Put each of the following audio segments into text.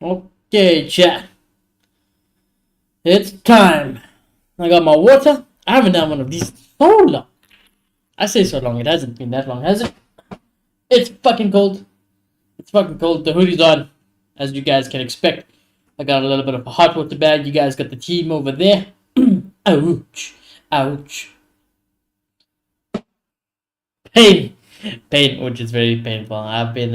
Okay, chat. It's time. I got my water. I haven't done one of these so long. I say so long. It hasn't been that long, has it? It's fucking cold. It's fucking cold. The hoodie's on, as you guys can expect. I got a little bit of a hot water bag. You guys got the team over there. Ouch. Ouch. Pain. Pain, which is very painful. I've been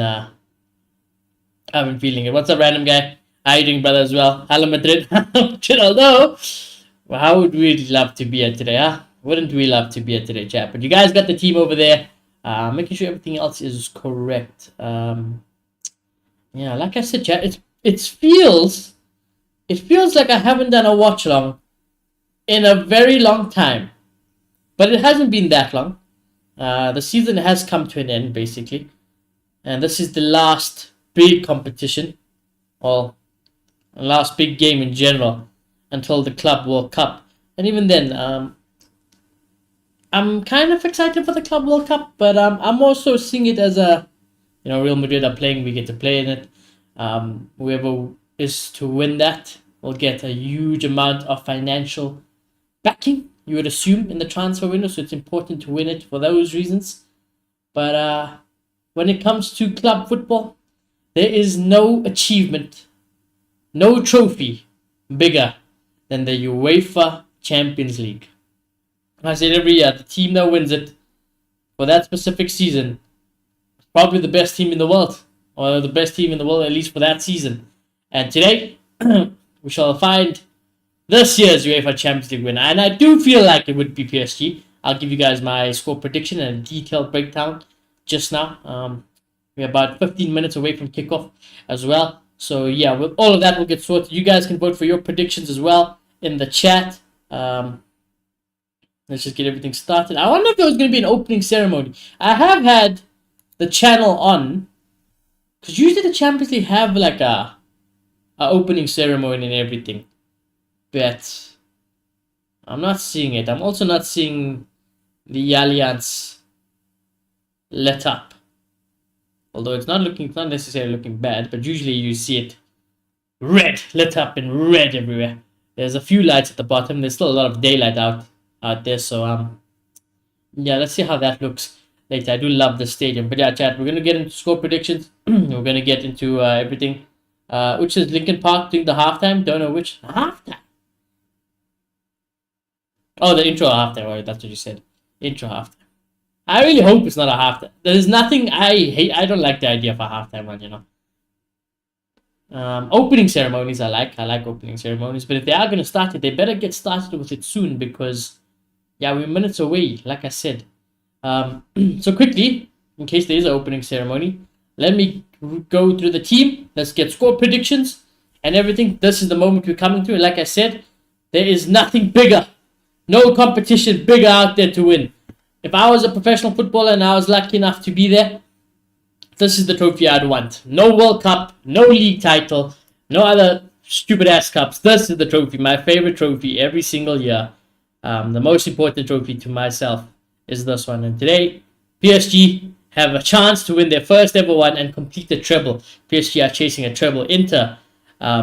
feeling it. What's up, random guy? How you doing, brother, as well? Hello, Madrid. Although, well, how would we love to be here today, huh? Wouldn't we love to be here today, chat? But you guys got the team over there. Making sure everything else is correct. Yeah, like I said, chat, it feels like I haven't done a watch along in a very long time. But it hasn't been that long. The season has come to an end, basically. And this is the last big competition, or last big game in general, until the Club World Cup. And even then, I'm kind of excited for the Club World Cup, but I'm also seeing it as Real Madrid are playing, we get to play in it. Whoever is to win that will get a huge amount of financial backing, you would assume, in the transfer window, so it's important to win it for those reasons. But when it comes to club football, there is no achievement, no trophy bigger than the UEFA Champions League. I said every year, the team that wins it for that specific season is probably the best team in the world, or the best team in the world at least for that season. And today, we shall find this year's UEFA Champions League winner, and I do feel like it would be PSG. I'll give you guys my score prediction and a detailed breakdown just now. We're about 15 minutes away from kickoff as well. So yeah, with all of that, we'll get sorted. You guys can vote for your predictions as well in the chat. Let's just get everything started. I wonder if there was going to be an opening ceremony. I have had the channel on, because usually the Champions League have like a opening ceremony and everything. But I'm not seeing it. I'm also not seeing the Allianz lit up. Although it's not necessarily looking bad, but usually you see it red, lit up in red everywhere. There's a few lights at the bottom. There's still a lot of daylight out there. So yeah, let's see how that looks later. I do love the stadium. But yeah, chat, we're gonna get into score predictions. We're gonna get into everything. Which is Lincoln Park doing the halftime? Don't know which halftime. Oh, the intro halftime. Oh, that's what you said. Intro halftime. I really hope it's not a halftime. There's nothing I hate. I don't like the idea of a halftime one, Opening ceremonies I like. I like opening ceremonies. But if they are going to start it, they better get started with it soon because, yeah, we're minutes away, like I said. So quickly, in case there is an opening ceremony, let me go through the team. Let's get score predictions and everything. This is the moment we're coming to. And like I said, there is nothing bigger. No competition bigger out there to win. If I was a professional footballer and I was lucky enough to be there, this is the trophy I'd want. No World Cup, no league title, no other stupid ass cups. This is the trophy, my favorite trophy every single year. The most important trophy to myself is this one. And today, PSG have a chance to win their first ever one and complete the treble. PSG are chasing a treble. Inter,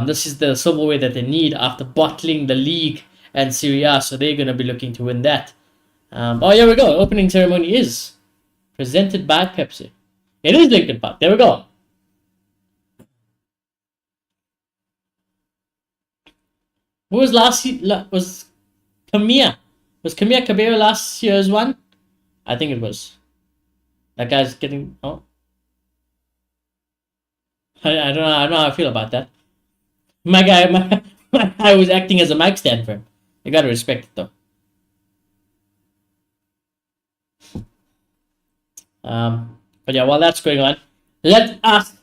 this is the silverware that they need after bottling the league and Serie A, so they're going to be looking to win that. Oh, here we go. Opening ceremony is presented by Pepsi. It is Lincoln Park. There we go. Who was last year? Was Camilla? Was Camilla Cabello last year's one? I think it was. That guy's getting. Oh, I don't know. I don't know how I feel about that. My guy was acting as a mic stand for him. You gotta respect it though. But yeah, while that's going on, let us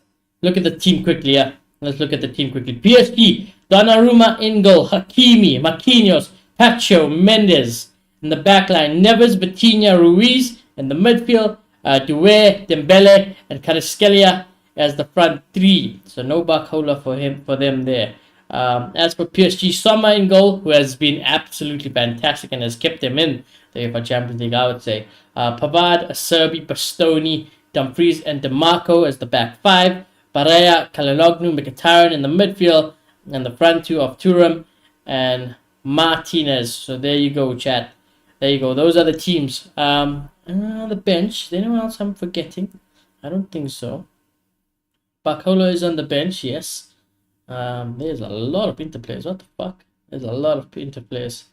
look at the team quickly. Yeah, let's look at the team quickly. PSG, Donnarumma in goal, Hakimi, Marquinhos, Pacho, Mendes in the backline, Neves, Vitinha, Ruiz in the midfield, Doué, Dembele, and Kvaratskhelia as the front three. So no Barcola for them there. As for PSG, Sommer in goal, who has been absolutely fantastic and has kept them in the UEFA Champions League, I would say. Pavard, Acerbi, Bastoni, Dumfries, and DeMarco as the back five. Baraya, Kaliloglu, Mkhitaryan in the midfield, and the front two of Thuram and Martinez. So there you go, chat. There you go. Those are the teams. The bench. Is there anyone else I'm forgetting? I don't think so. Bakolo is on the bench, yes. There's a lot of Inter players. What the fuck? There's a lot of Inter players.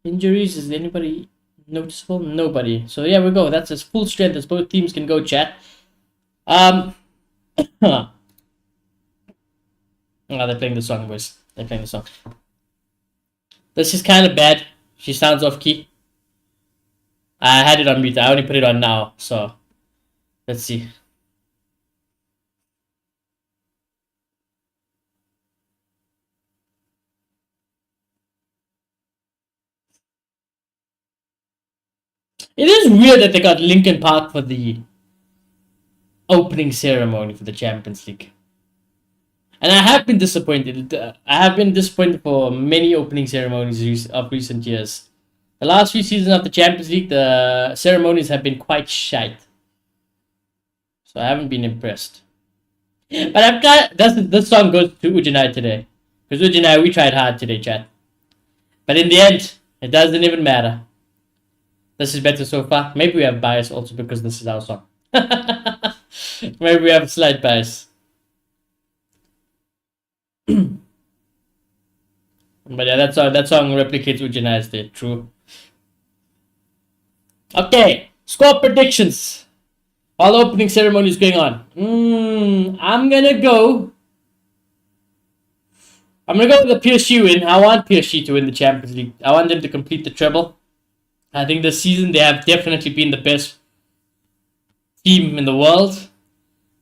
Injuries, is anybody noticeable? Nobody. So yeah, we go. That's as full strength as both teams can go, chat. Oh, they're playing the song, boys. They're playing the song. This is kind of bad. She sounds off key. I had it on mute. I only put it on now. So let's see. It is weird that they got Linkin Park for the opening ceremony for the Champions League. And I have been disappointed. I have been disappointed for many opening ceremonies of recent years. The last few seasons of the Champions League, the ceremonies have been quite shite. So I haven't been impressed. But I've got... This song goes to Ujinai today. Because Ujinai, we tried hard today, chat. But in the end, it doesn't even matter. This is better so far. Maybe we have bias also because this is our song. Maybe we have a slight bias. But yeah, that song replicates Ujinai's day. True. Okay, score predictions. While the opening ceremony is going on. I'm gonna go with the PSG win. I want PSG to win the Champions League. I want them to complete the treble. I think this season they have definitely been the best team in the world.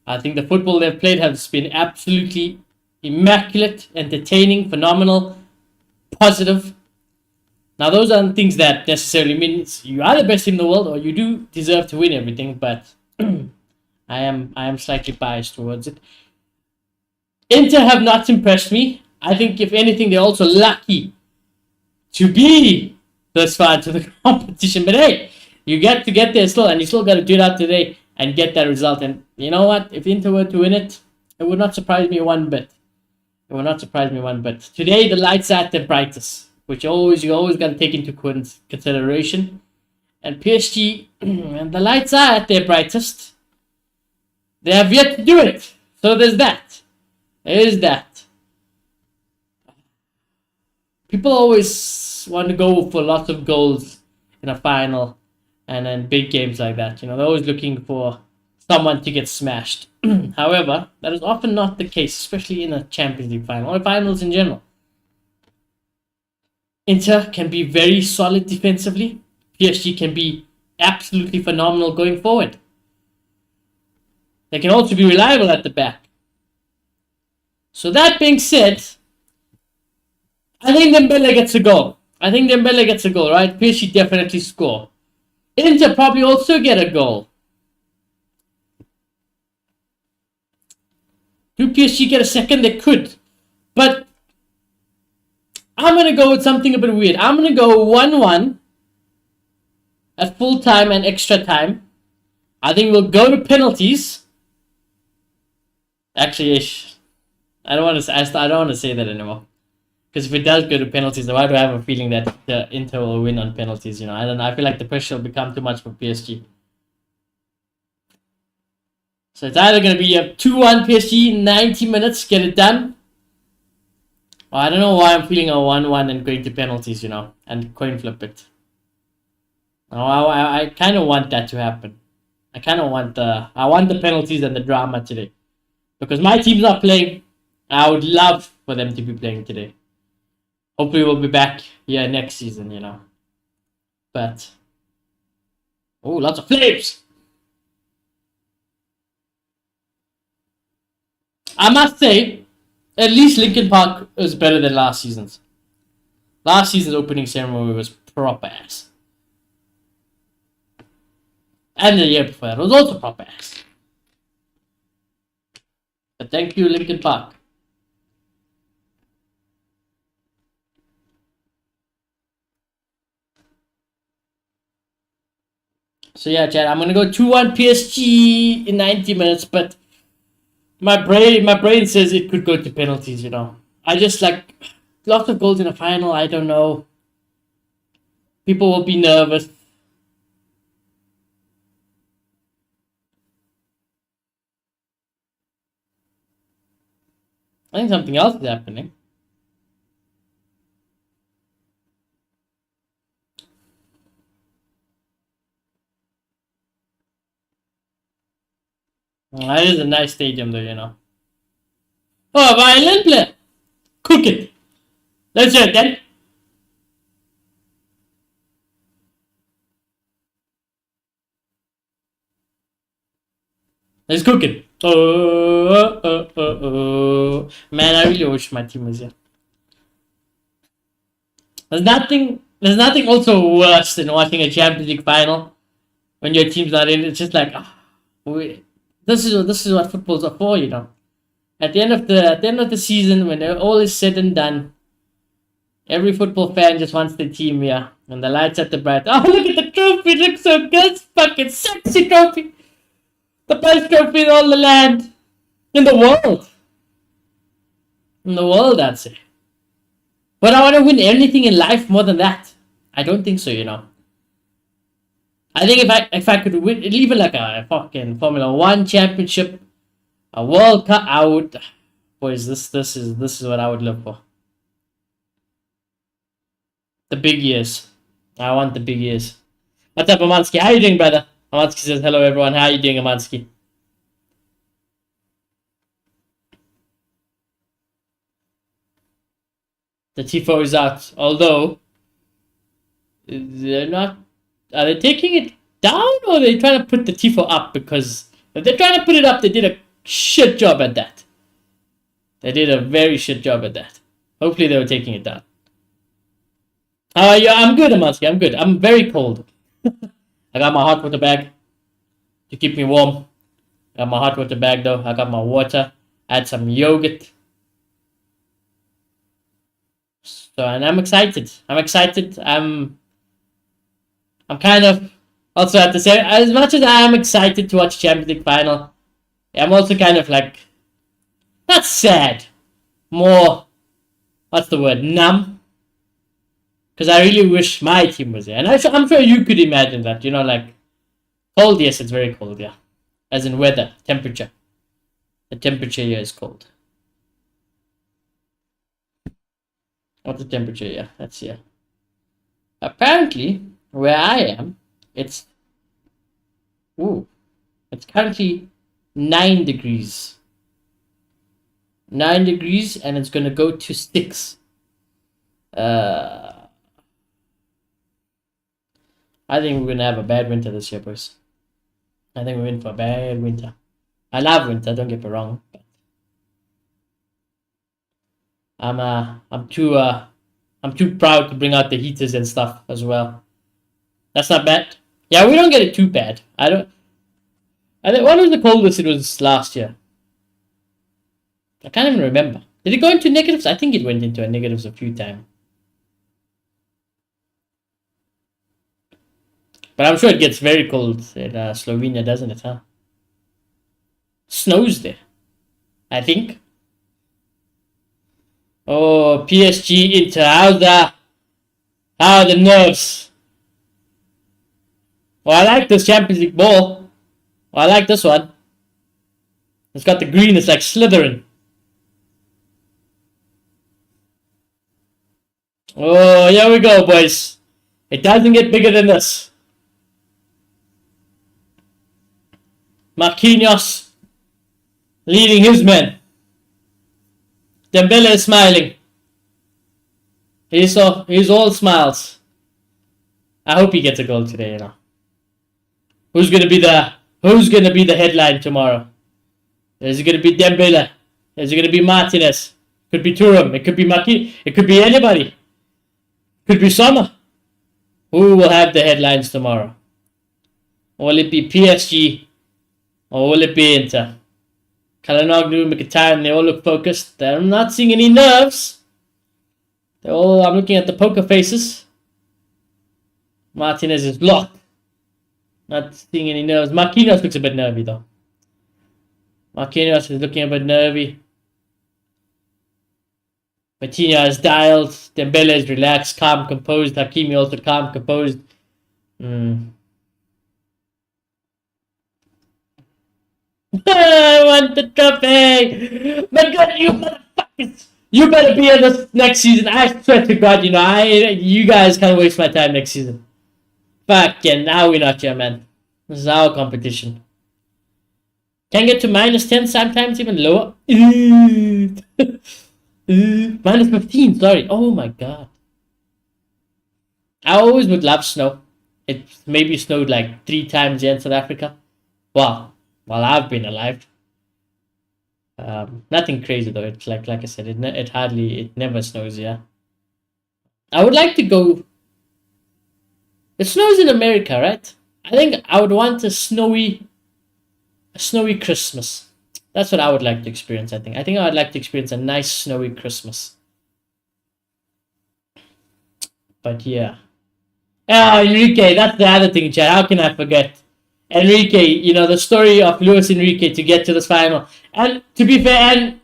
I think the football they've played has been absolutely immaculate, entertaining, phenomenal, positive. Now those aren't things that necessarily means you are the best team in the world or you do deserve to win everything, but I am slightly biased towards it. Inter have not impressed me. I think if anything they're also lucky to be this far into the competition. But hey, you get to get there still, and you still got to do that today and get that result. And you know what? If Inter were to win it, it would not surprise me one bit. It would not surprise me one bit. Today, the lights are at their brightest, which you always got to take into consideration. And PSG, and the lights are at their brightest. They have yet to do it. So there's that. There is that. People always want to go for lots of goals in a final and then big games like that. You know, they're always looking for someone to get smashed. However, that is often not the case, especially in a Champions League final or finals in general. Inter can be very solid defensively. PSG can be absolutely phenomenal going forward. They can also be reliable at the back. So that being said, I think Dembele gets a goal. Right? PSG definitely score. Inter probably also get a goal. Do PSG get a second? They could. But I'm going to go with something a bit weird. I'm going to go 1-1 at full time and extra time. I think we'll go to penalties. Actually, I don't want to say that anymore. Because if it does go to penalties, then why do I have a feeling that the Inter will win on penalties? You know, I don't know. I feel like the pressure will become too much for PSG. So it's either going to be a 2-1 PSG, 90 minutes, get it done. Or I don't know why I'm feeling a 1-1 and going to penalties, you know, and coin flip it. I kind of want that to happen. I want the penalties and the drama today. Because my team's not playing. I would love for them to be playing today. Hopefully we'll be back here next season, you know. But... oh, lots of flames! I must say, at least Linkin Park is better than last season's. Last season's opening ceremony was proper ass. And the year before that was also proper ass. But thank you, Linkin Park. So yeah, chat, I'm gonna go 2-1 PSG in 90 minutes, but My brain says it could go to penalties. I just like lots of goals in a final. I don't know. People will be nervous. I think something else is happening. It is a nice stadium, though. Oh, violin play. Cook it. Let's do it then. Let's cook it. Oh. Man, I really wish my team was here. There's nothing also worse than watching a Champions League final when your team's not in. It's just like, this is what footballs are for. At the end of the season, when all is said and done, every football fan just wants their team here. And the lights at the bright. Oh, look at the trophy! It looks so good. It's fucking sexy trophy. The best trophy in all the land, in the world. In the world, I'd say. But I want to win anything in life more than that. I don't think so. I think if I could win even like a fucking Formula One championship, a World Cup, I would. Boys, this is what I would live for. The big years. I want the big years. What's up, Amansky? How you doing, brother? Amansky says hello, everyone. How you doing, Amansky? The Tifo is out, although they're not. Are they taking it down, or are they trying to put the Tifo up? Because if they're trying to put it up, they did a shit job at that. They did a very shit job at that. Hopefully, they were taking it down. Yeah, I'm good, Amansky. I'm good. I'm very cold. I got my hot water bag to keep me warm. I got my hot water bag though. I got my water. I had some yogurt. So, and I'm excited. I'm kind of also at the same, as much as I am excited to watch Champions League final, I'm also kind of like, not sad, more, what's the word, numb. Because I really wish my team was there. And I'm sure you could imagine that, like, cold, yes, it's very cold, yeah. As in weather, temperature. The temperature here is cold. What's the temperature here? Let's see. Apparently, where I am, it's currently 9 degrees. 9 degrees, and it's gonna go to 6. I think we're gonna have a bad winter this year, boys. I think we're in for a bad winter. I love winter, don't get me wrong. But I'm too proud to bring out the heaters and stuff as well. That's not bad. Yeah, we don't get it too bad. I think what was the coldest it was last year? I can't even remember. Did it go into negatives? I think it went into a negatives a few times. But I'm sure it gets very cold in Slovenia, doesn't it, huh? Snows there, I think. Oh, PSG Inter. How the nerves. Well, I like this Champions League ball. Well, I like this one. It's got the green. It's like Slytherin. Oh, here we go, boys. It doesn't get bigger than this. Marquinhos leading his men. Dembele is smiling. He's all smiles. I hope he gets a goal today, Who's gonna be the headline tomorrow? Is it gonna be Dembele? Is it gonna be Martinez? Could be Thuram. It could be Maki. It could be anybody. Could be Sommer. Who will have the headlines tomorrow? Will it be PSG? Or will it be Inter? Kalanoglu, Mkhitaryan, they all look focused. I'm not seeing any nerves. I'm looking at the poker faces. Martinez is blocked. Not seeing any nerves. Marquinhos looks a bit nervy though. Marquinhos is looking a bit nervy. Matinha is dialed. Dembele is relaxed, calm, composed. Hakimi also calm, composed. I want the trophy! My God, you motherfuckers! You better be in this next season. I swear to God, you guys can't waste my time next season. Fucking, now we're not here, man. This is our competition. Can get to -10, sometimes even lower. -15, sorry. Oh my God. I always would love snow. It maybe snowed like 3 times here in South Africa. Well, while I've been alive. Nothing crazy though. It's like I said, it never snows here. I would like to go. It snows in America, right? I think I would want a snowy Christmas. That's what I would like to experience. I think I would like to experience a nice snowy Christmas. But yeah. Oh, Enrique, that's the other thing, Chad. How can I forget? Enrique, the story of Luis Enrique to get to this final. And to be fair, and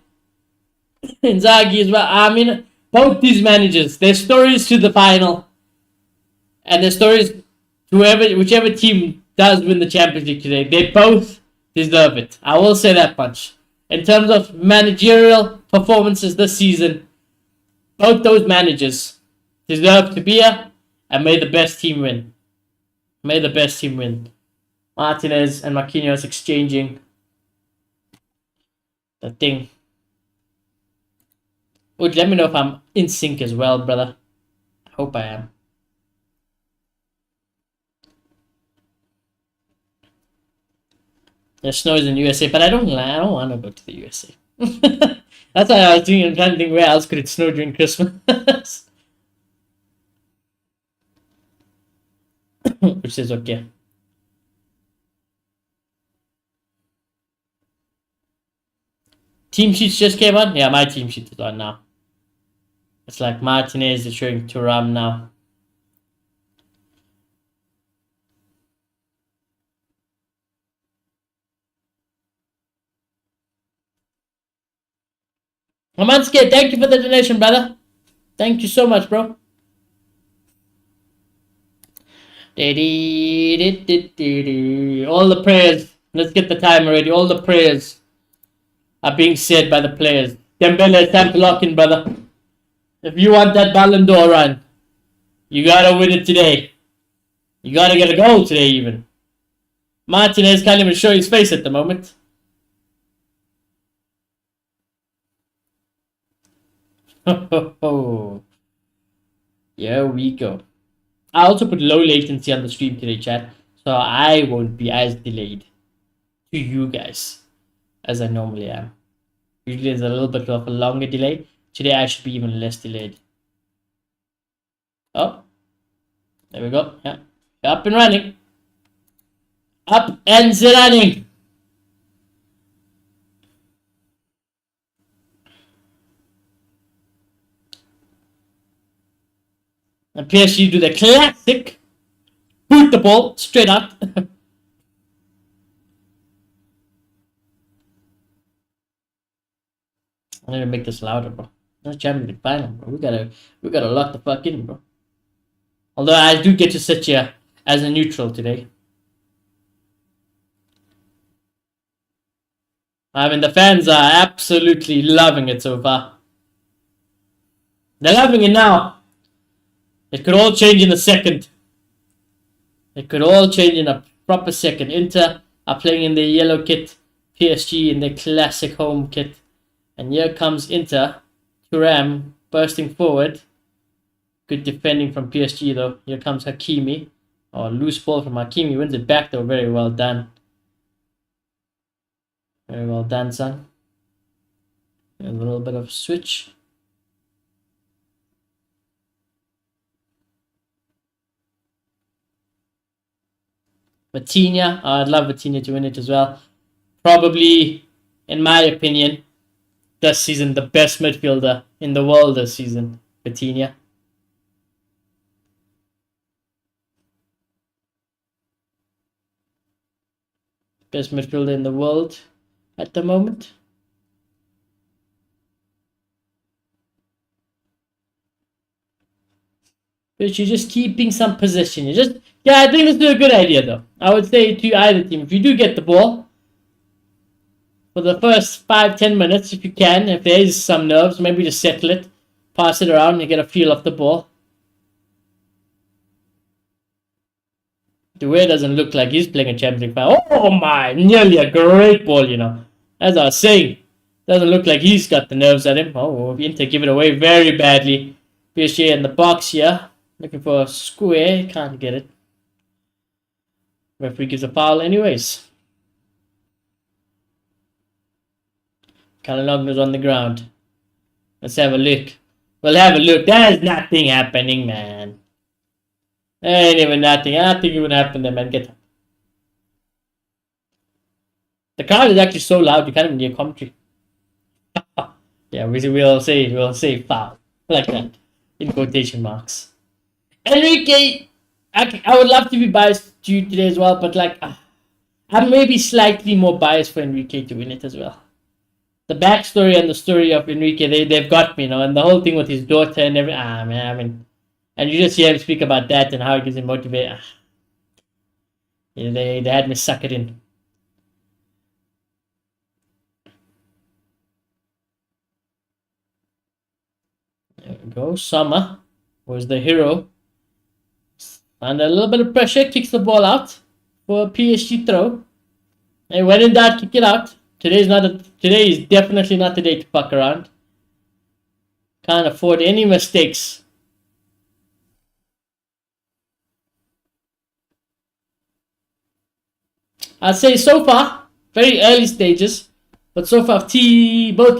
Inzaghi as well. I mean, both these managers, their stories to the final, and their stories to whichever team does win the Champions League today, they both deserve it. I will say that much. In terms of managerial performances this season, both those managers deserve to be here, and may the best team win. May the best team win. Martinez and Marquinhos exchanging the thing. Would let me know if I'm in sync as well, brother. I hope I am. There's snows in the USA, but I don't want to go to the USA. That's why I was trying to think where else could it snow during Christmas. Which is okay. Team sheets just came on? Yeah, my team sheet is on now. It's like Martinez is showing Thuram now. Romanski, thank you for the donation, brother. Thank you so much, bro. All the prayers. Let's get the time already. All the prayers are being said by the players. Dembele, it's time to lock in, brother. If you want that Ballon d'Or run, you gotta win it today. You gotta get a goal today, even. Martinez can't even show his face at the moment. Here we go. I also put low latency on the stream today, chat, so I won't be as delayed to you guys as I normally am. Usually there's a little bit of a longer delay. Today I should be even less delayed. Oh, there we go. Yeah, up and running. Up and running. And PSG do the classic. Boot the ball straight up. I'm gonna make this louder, bro. That's Champions League final, bro. We gotta lock the fuck in, bro. Although I do get to sit here as a neutral today. I mean, the fans are absolutely loving it so far. They're loving it now. It could all change in a second. It could all change in a proper second. Inter are playing in their yellow kit. PSG in their classic home kit. And here comes Inter. Thuram bursting forward. Good defending from PSG though. Here comes Hakimi. Oh, loose ball from Hakimi. Wins it back though. Very well done. Very well done, son. A little bit of switch. Vitinha. I'd love Vitinha to win it as well. Probably, in my opinion, this season, the best midfielder in the world this season. Vitinha. Best midfielder in the world. at the moment. But you're just keeping some possession. You just I think this is a good idea though. I would say to either team, if you do get the ball for the first 5-10 minutes, if you can, if there is some nerves, maybe just settle it, pass it around, and get a feel of the ball. The way doesn't look like he's playing a Champions League final. Oh my, nearly a great ball, As I was saying, doesn't look like he's got the nerves at him. Oh, Inter give it away very badly. PSG in the box here, looking for a square, can't get it. Referee gives a foul anyways. Calhanoglu is on the ground. Let's have a look. We'll have a look. There's nothing happening, man. There ain't even nothing. Nothing even happened there, man. Get up. The crowd is actually so loud you can't even hear commentary. Yeah, we'll say foul. Like that. In quotation marks. Enrique, I would love to be biased to you today as well, but I'm maybe slightly more biased for Enrique to win it as well. The backstory and the story of Enrique, they've got me, and the whole thing with his daughter and everything. Man, and you just hear him speak about that and how it gives him motivate. Yeah, they had me suck it in. There we go. Summer was the hero. Under a little bit of pressure, kicks the ball out for a PSG throw. And when in doubt, kick it out. Today is definitely not the day to fuck around. Can't afford any mistakes. I'd say so far, very early stages, but so far both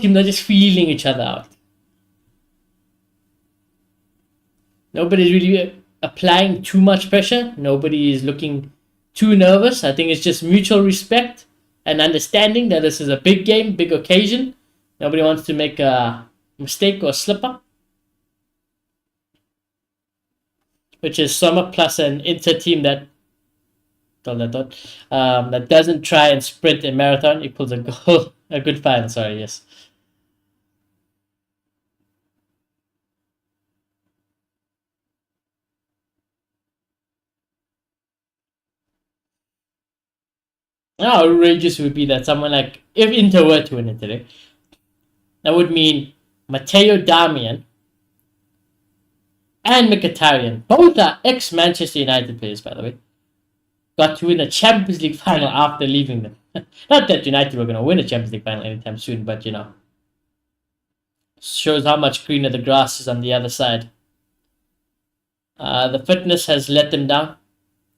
teams are just feeling each other out. Nobody's really applying too much pressure. Nobody is looking too nervous. I think it's just mutual respect and understanding that this is a big game, big occasion. Nobody wants to make a mistake or slip up. Which is Sommer plus an Inter team that doesn't try and sprint a marathon equals a goal. A good final, sorry, yes. How outrageous would be that someone like, if Inter were to win it today, that would mean Matteo Darmian and Mkhitaryan, both are ex-Manchester United players, by the way, got to win a Champions League final after leaving them. Not that United were going to win a Champions League final anytime soon, but shows how much greener the grass is on the other side. The fitness has let them down.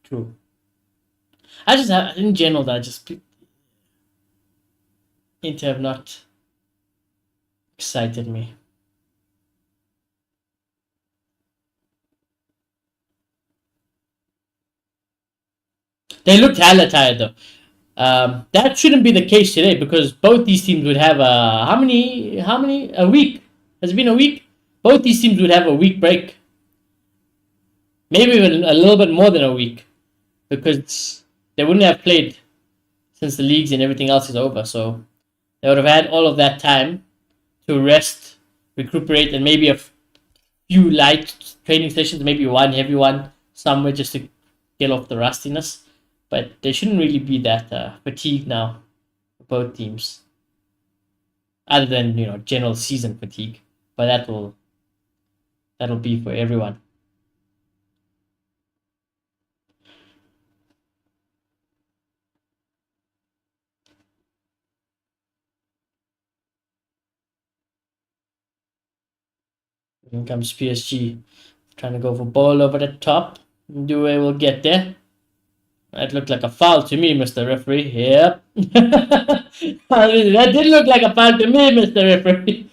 True. In general, Inter have not excited me. They looked hella tired though. That shouldn't be the case today because both these teams would have how many a week? Has it been a week? Both these teams would have a week break. Maybe even a little bit more than a week. Because they wouldn't have played since the leagues and everything else is over. So they would have had all of that time to rest, recuperate, and maybe a few light training sessions, maybe one heavy one somewhere just to get off the rustiness. But they shouldn't really be that fatigued now, both teams. Other than general season fatigue, but that'll be for everyone. Here comes PSG, trying to go for ball over the top. Due will get there. That looked like a foul to me, Mr. Referee. Yep. That did look like a foul to me, Mr. Referee.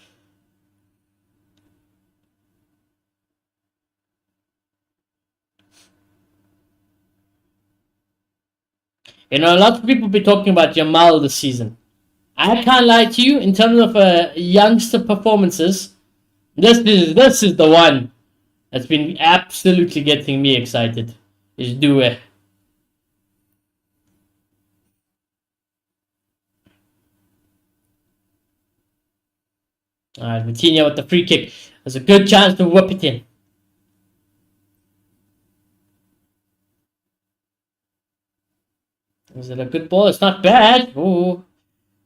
A lot of people be talking about Yamal this season. I can't lie to you, in terms of youngster performances, this is the one that's been absolutely getting me excited. Is Due. Alright, Vitinha with the free kick. There's a good chance to whip it in. Is it a good ball? It's not bad. Ooh.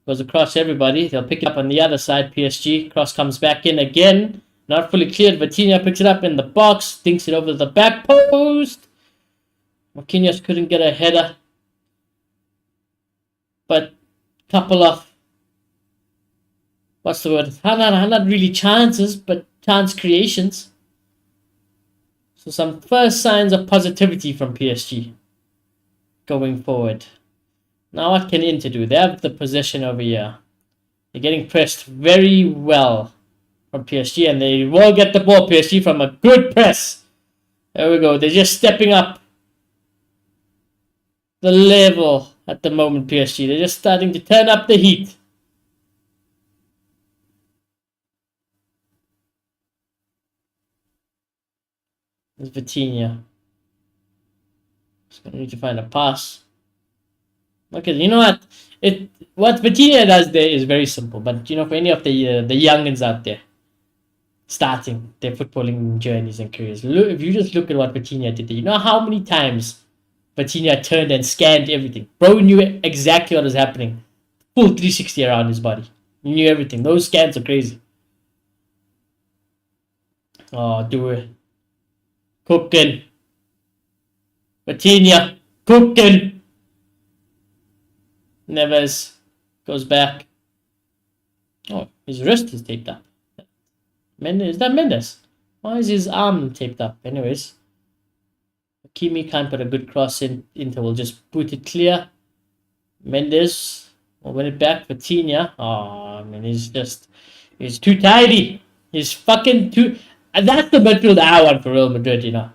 Goes across everybody. They'll pick it up on the other side. PSG. Cross comes back in again. Not fully cleared. Vitinha picks it up in the box. Dinks it over the back post. Marquinhos couldn't get a header. But couple of... what's the word? Not really chances, but chance creations. So some first signs of positivity from PSG going forward. Now what can Inter do? They have the possession over here. They're getting pressed very well from PSG, and they will get the ball, PSG, from a good press. There we go. They're just stepping up the level at the moment, PSG. They're just starting to turn up the heat. There's Vitinha. Just gonna need to find a pass. Okay, you know what? What Vitinha does there is very simple. But you know, for any of the youngins out there starting their footballing journeys and careers, look, if you just look at what Vitinha did, you know how many times Vitinha turned and scanned everything. Bro knew exactly what was happening. Full 360 around his body. He knew everything. Those scans are crazy. Oh, do it. Cooking. Vitinha. Cooking. Neves goes back. Oh, his wrist is taped up. Mendes, is that Mendes? Why is his arm taped up? Anyways. Kimi can't put a good cross in. Inter will just put it clear. Mendes will win it back. Vitinha. Oh, I mean, he's too tidy. He's fucking too... and that's the midfielder I want for Real Madrid, you know.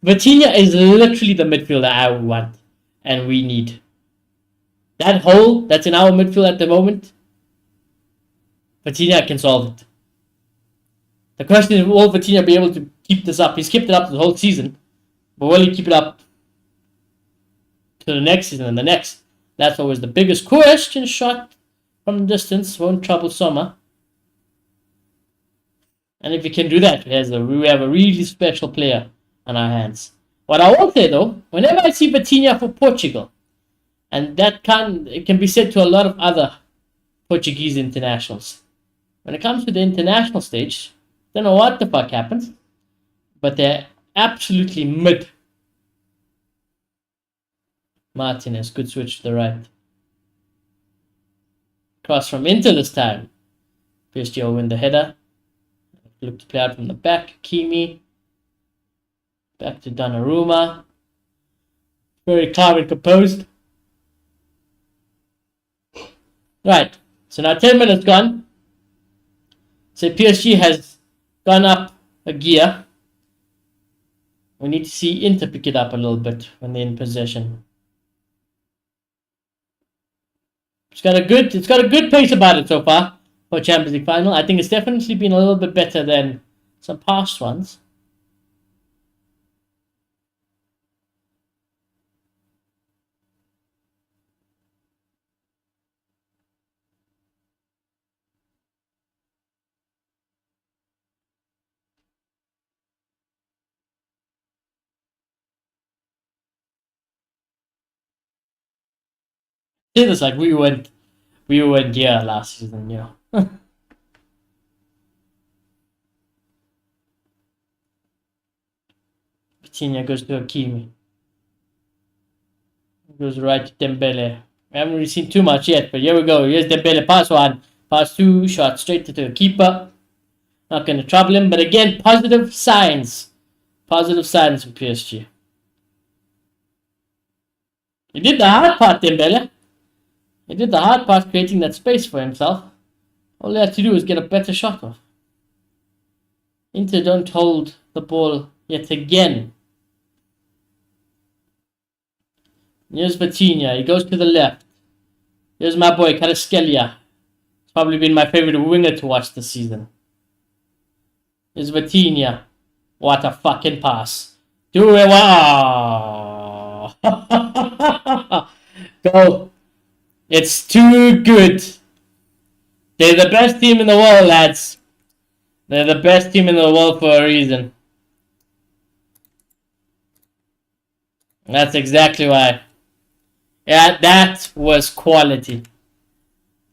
Vitinha is literally the midfielder I want and we need. That hole that's in our midfield at the moment, Vitinha can solve it. The question is, will Vitinha be able to keep this up? He's kept it up the whole season, but will he keep it up to the next season and the next? That's always the biggest question. Shot from distance won't trouble Sommer. And if he can do that, we have a really special player on our hands. What I will say though, whenever I see Vitinha for Portugal, and it can be said to a lot of other Portuguese internationals, when it comes to the international stage, don't know what the fuck happens, but they're absolutely mid. Martinez, good switch to the right. Cross from Inter this time. PSG will win the header. Look to play out from the back. Kimi. Back to Donnarumma. Very calm and composed. Right. So now 10 minutes gone. So PSG has gone up a gear. We need to see Inter pick it up a little bit when they're in possession. It's got a good pace about it so far for Champions League final. I think it's definitely been a little bit better than some past ones. It's like we went yeah last season, you know. Vitinha goes to Hakimi. Goes right to Dembele. We haven't really seen too much yet, but here we go. Here's Dembele. Pass one. Pass two. Shot straight to the keeper. Not going to trouble him, but again, positive signs. Positive signs from PSG. He did the hard part, Dembele. He did the hard part, creating that space for himself. All he had to do was get a better shot off. Inter don't hold the ball yet again. Here's Vitinha. He goes to the left. Here's my boy, Kvaratskhelia. It's probably been my favorite winger to watch this season. Here's Vitinha. What a fucking pass. Do it. Wow. Go. It's too good. They're the best team in the world, lads. They're the best team in the world for a reason. That's exactly why. Yeah, that was quality.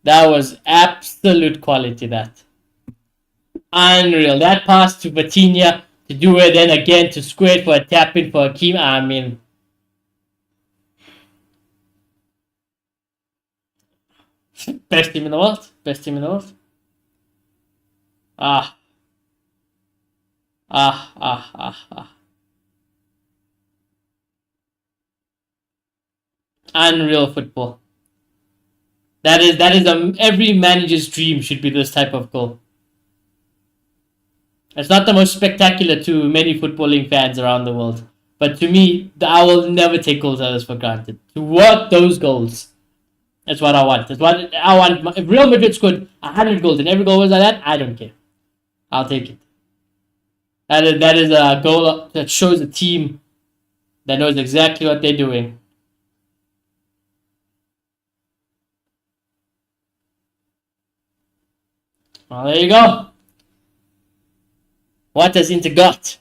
That was absolute quality, that. Unreal. That pass to Vitinha to do it, then again to square it for a tap in for Hakim. I mean, best team in the world. Best team in the world. Ah, ah. Unreal football. That is every manager's dream should be this type of goal. It's not the most spectacular to many footballing fans around the world, but to me, I will never take goals like this for granted. To work those goals, that's what I want. That's what I want. If Real Madrid scored 100 goals and every goal was like that, I don't care. I'll take it. That is a goal that shows a team that knows exactly what they're doing. Well, there you go. What has Inter got?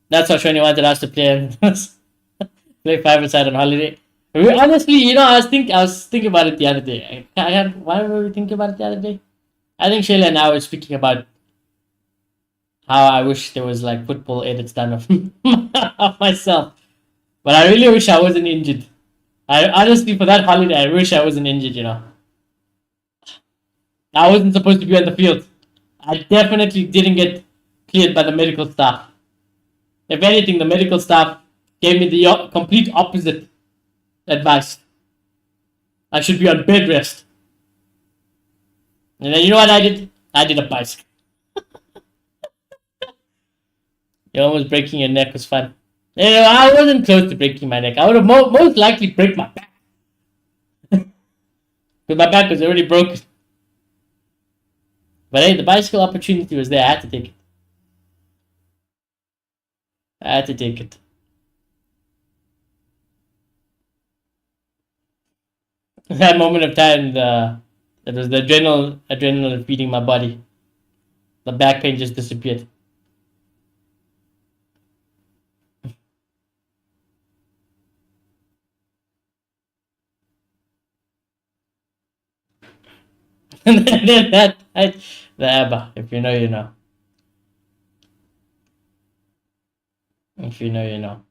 That's what Shoni wanted us to play. Play 5-a-side on holiday. Honestly, I was thinking about it the other day. Why were we thinking about it the other day? I think Shayla and I were speaking about how I wish there was like football edits done of, of myself. But I really wish I wasn't injured. I honestly, for that holiday, I wish I wasn't injured. I wasn't supposed to be on the field. I definitely didn't get cleared by the medical staff. If anything, the medical staff gave me the complete opposite advice. I should be on bed rest. And then you know what I did? I did a bicycle. Almost breaking your neck was fun. I wasn't close to breaking my neck. I would have most likely break my back. Because my back was already broken. But hey, the bicycle opportunity was there. I had to take it. I had to take it. That moment of time, it was the adrenaline feeding my body. The back pain just disappeared. And then the ABBA. If you know, you know. If you know, you know.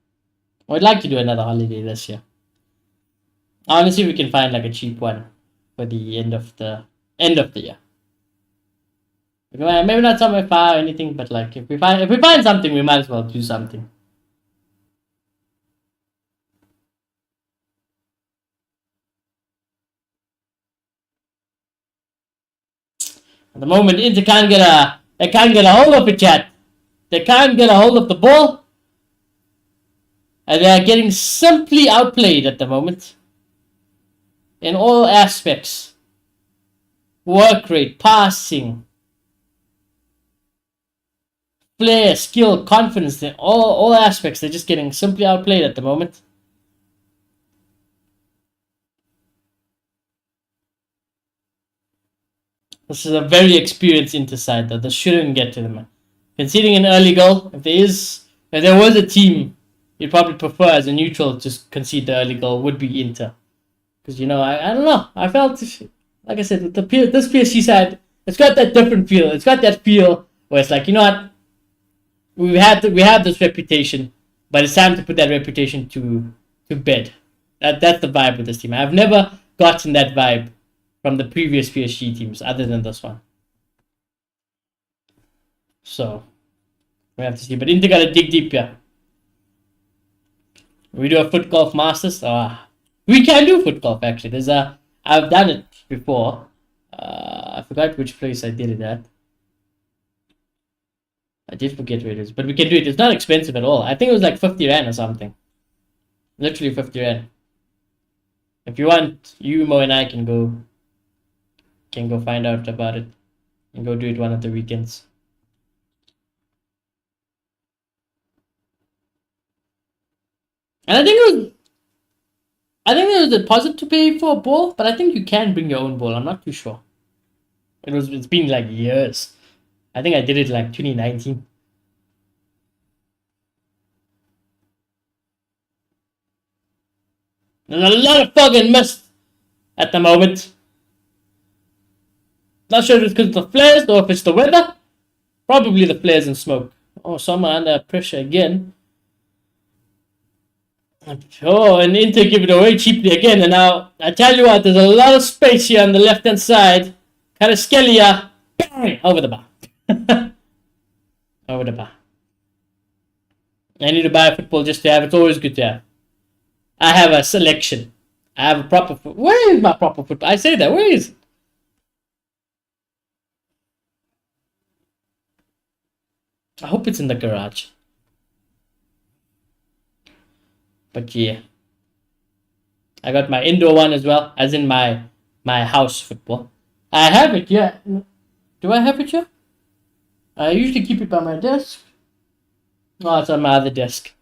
I'd like to do another holiday this year. I want to see if we can find like a cheap one for the end of the year. Maybe not somewhere far or anything, but like if we find something, we might as well do something. At the moment, Inter they can't get a hold of it yet. They can't get a hold of the ball, and they are getting simply outplayed at the moment in all aspects. Work rate, passing, flair, skill, confidence, in all aspects. They're just getting simply outplayed at the moment. This is a very experienced Inter side, though. This shouldn't get to them. Conceding an early goal, if there was a team you'd probably prefer as a neutral to concede the early goal, would be Inter. Because, I don't know. I felt, like I said, with this PSG side, it's got that different feel. It's got that feel where it's like, you know what? We have this reputation, but it's time to put that reputation to bed. That's the vibe with this team. I've never gotten that vibe from the previous PSG teams, other than this one. So we have to see. But Inter gotta dig deep here. We do a foot golf masters. We can do foot golf actually. I've done it before. I forgot which place I did it at. I did forget where it is, but we can do it. It's not expensive at all. I think it was like 50 Rand or something. Literally 50 Rand. If you want, you, Mo, and I can go find out about it and go do it one of the weekends. And I think it was a deposit to pay for a ball, but I think you can bring your own ball. I'm not too sure. It's been like years. I think I did it like 2019. There's a lot of fucking mist at the moment. Not sure if it's because of the flares or if it's the weather. Probably the flares and smoke. Oh, some are under pressure again. Oh, and Inter give it away cheaply again. And now, I tell you what, there's a lot of space here on the left-hand side. Kvaratskhelia, bang, over the bar. Over the bar. I need to buy a football just to have. It's always good to have. I have a selection. I have a proper foot. Where is my proper football? I say that. Where is it? I hope it's in the garage. But yeah. I got my indoor one as well, as in my house football. I have it, yeah. Do I have it here? I usually keep it by my desk. Oh, it's on my other desk.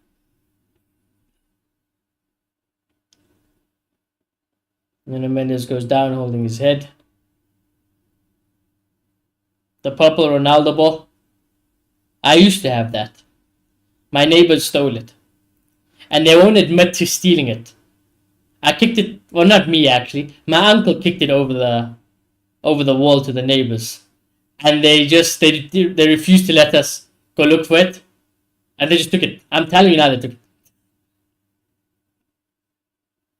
And then Mendes goes down holding his head. The purple Ronaldo ball. I used to have that. My neighbors stole it. And they won't admit to stealing it. I kicked it, well, not me actually. My uncle kicked it over the wall to the neighbors. And they refused to let us go look for it. And they just took it. I'm telling you now, they took it.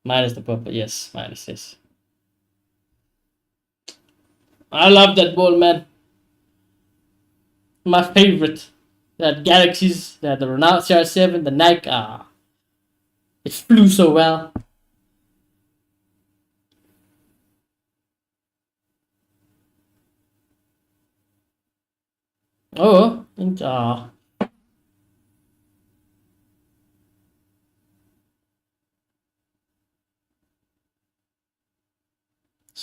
Minus the purple, yes, minus this. I love that ball, man. My favorite. That Galaxies, that the Ronaldo CR7, the Nike. It flew so well. Oh,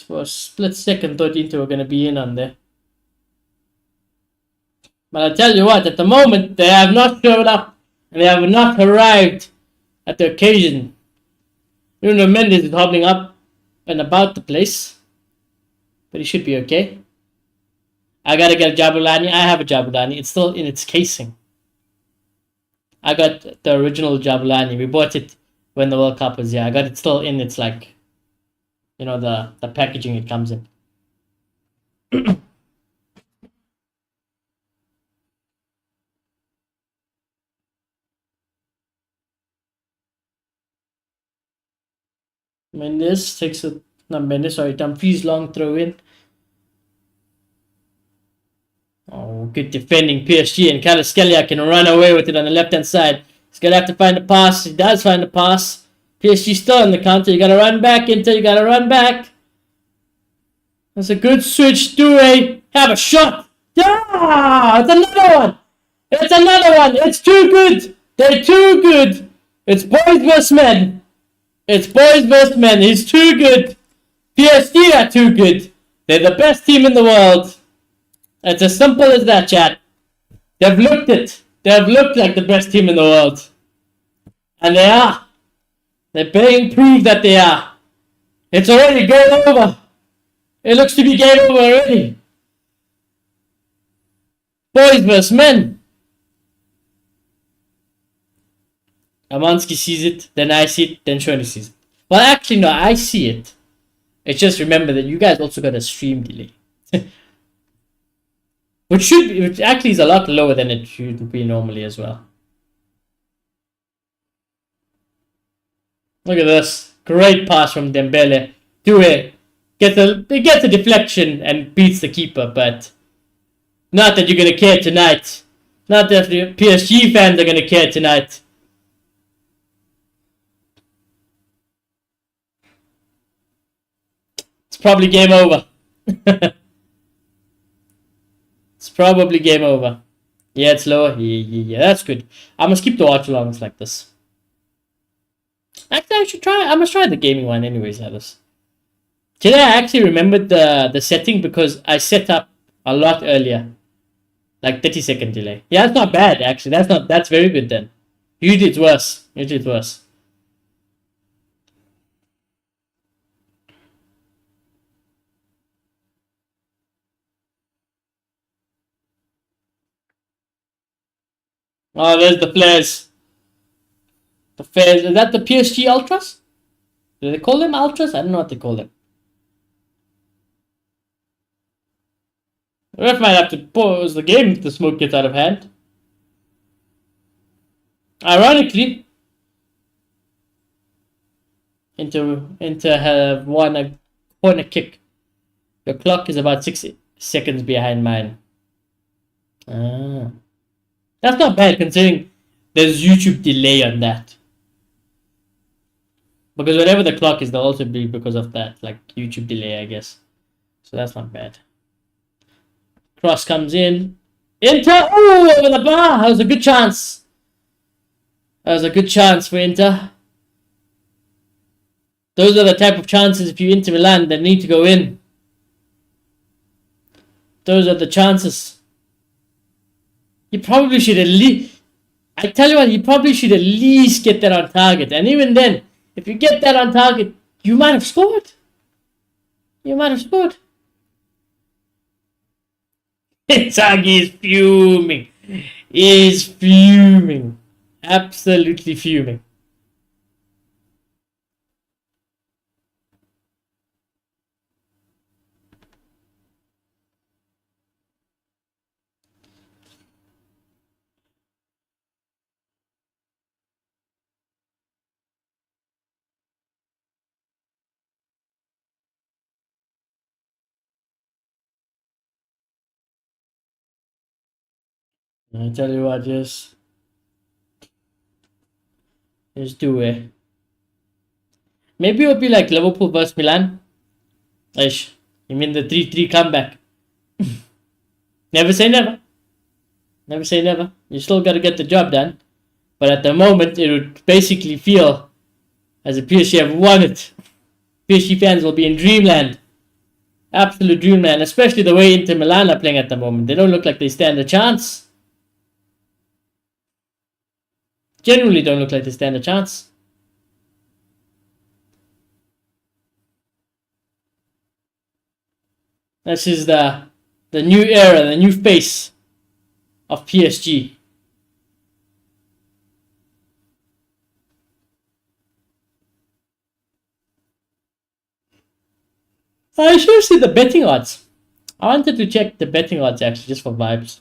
for a split second, thought Inter were going to be in on there. But I tell you what, at the moment, they have not showed up. And they have not arrived at the occasion. Bruno Mendes is hobbling up and about the place. But he should be okay. I gotta get a Jabulani. I have a Jabulani. It's still in its casing. I got the original Jabulani. We bought it when the World Cup was here. I got it still in its, like, you know, the packaging it comes in. Mendes takes it. Not Mendes, sorry. Dumfries long throw in. Oh, good defending PSG, and Kvaratskhelia can run away with it on the left-hand side. He's going to have to find a pass. He does find a pass. PSG still on the counter. You got to run back into. You got to run back. That's a good switch. Have a shot. Yeah! It's another one. It's another one. It's too good. They're too good. It's boys versus men. It's boys versus men. He's too good. PSG are too good. They're the best team in the world. It's as simple as that, chat. They've looked it. They've looked like the best team in the world. And they are. They're being proved that they are. It's already game over. It looks to be game over already. Boys versus men. Amansky sees it, then I see it, then Shoni sees it. Well, actually, no, I see it. It's just remember that you guys also got a stream delay. Which actually is a lot lower than it should be normally as well. Look at this. Great pass from Dembele. Doué gets a deflection and beats the keeper, but not that you're going to care tonight. Not that the PSG fans are going to care tonight. It's probably game over. It's probably game over. Yeah, it's lower. Yeah, that's good. I must keep the watch-alongs like this. Actually, I must try the gaming one anyways, Alice. Today I actually remembered the setting because I set up a lot earlier. Like 30-second delay. Yeah, that's not bad, actually. That's very good then. Usually it's worse. Oh, there's the flares. The flares. Is that the PSG Ultras? Do they call them Ultras? I don't know what they call them. The ref might have to pause the game if the smoke gets out of hand. Ironically, Inter have won a corner kick. Your clock is about 6 seconds behind mine. Ah. That's not bad considering there's YouTube delay on that. Because whatever the clock is, they'll also be because of that, like YouTube delay, I guess. So that's not bad. Cross comes in. Inter! Oh, over the bar! That was a good chance. That was a good chance for Inter. Those are the type of chances if you Inter Milan that need to go in. Those are the chances. You probably should at least... I tell you what, you probably should at least get that on target. And even then, if you get that on target, you might have scored. You might have scored. Inzaghi is fuming. He is fuming. Absolutely fuming. I tell you what, just do it. Maybe it'll be like Liverpool vs Milan. Ish. You mean the 3-3 comeback? Never say never. Never say never. You still got to get the job done. But at the moment, it would basically feel as if PSG have won it. PSG fans will be in dreamland. Absolute dreamland. Especially the way Inter Milan are playing at the moment. They don't look like they stand a chance. Generally don't look like they stand a chance. This is the new era, the new face of PSG. I should see the betting odds. I wanted to check the betting odds actually, just for vibes.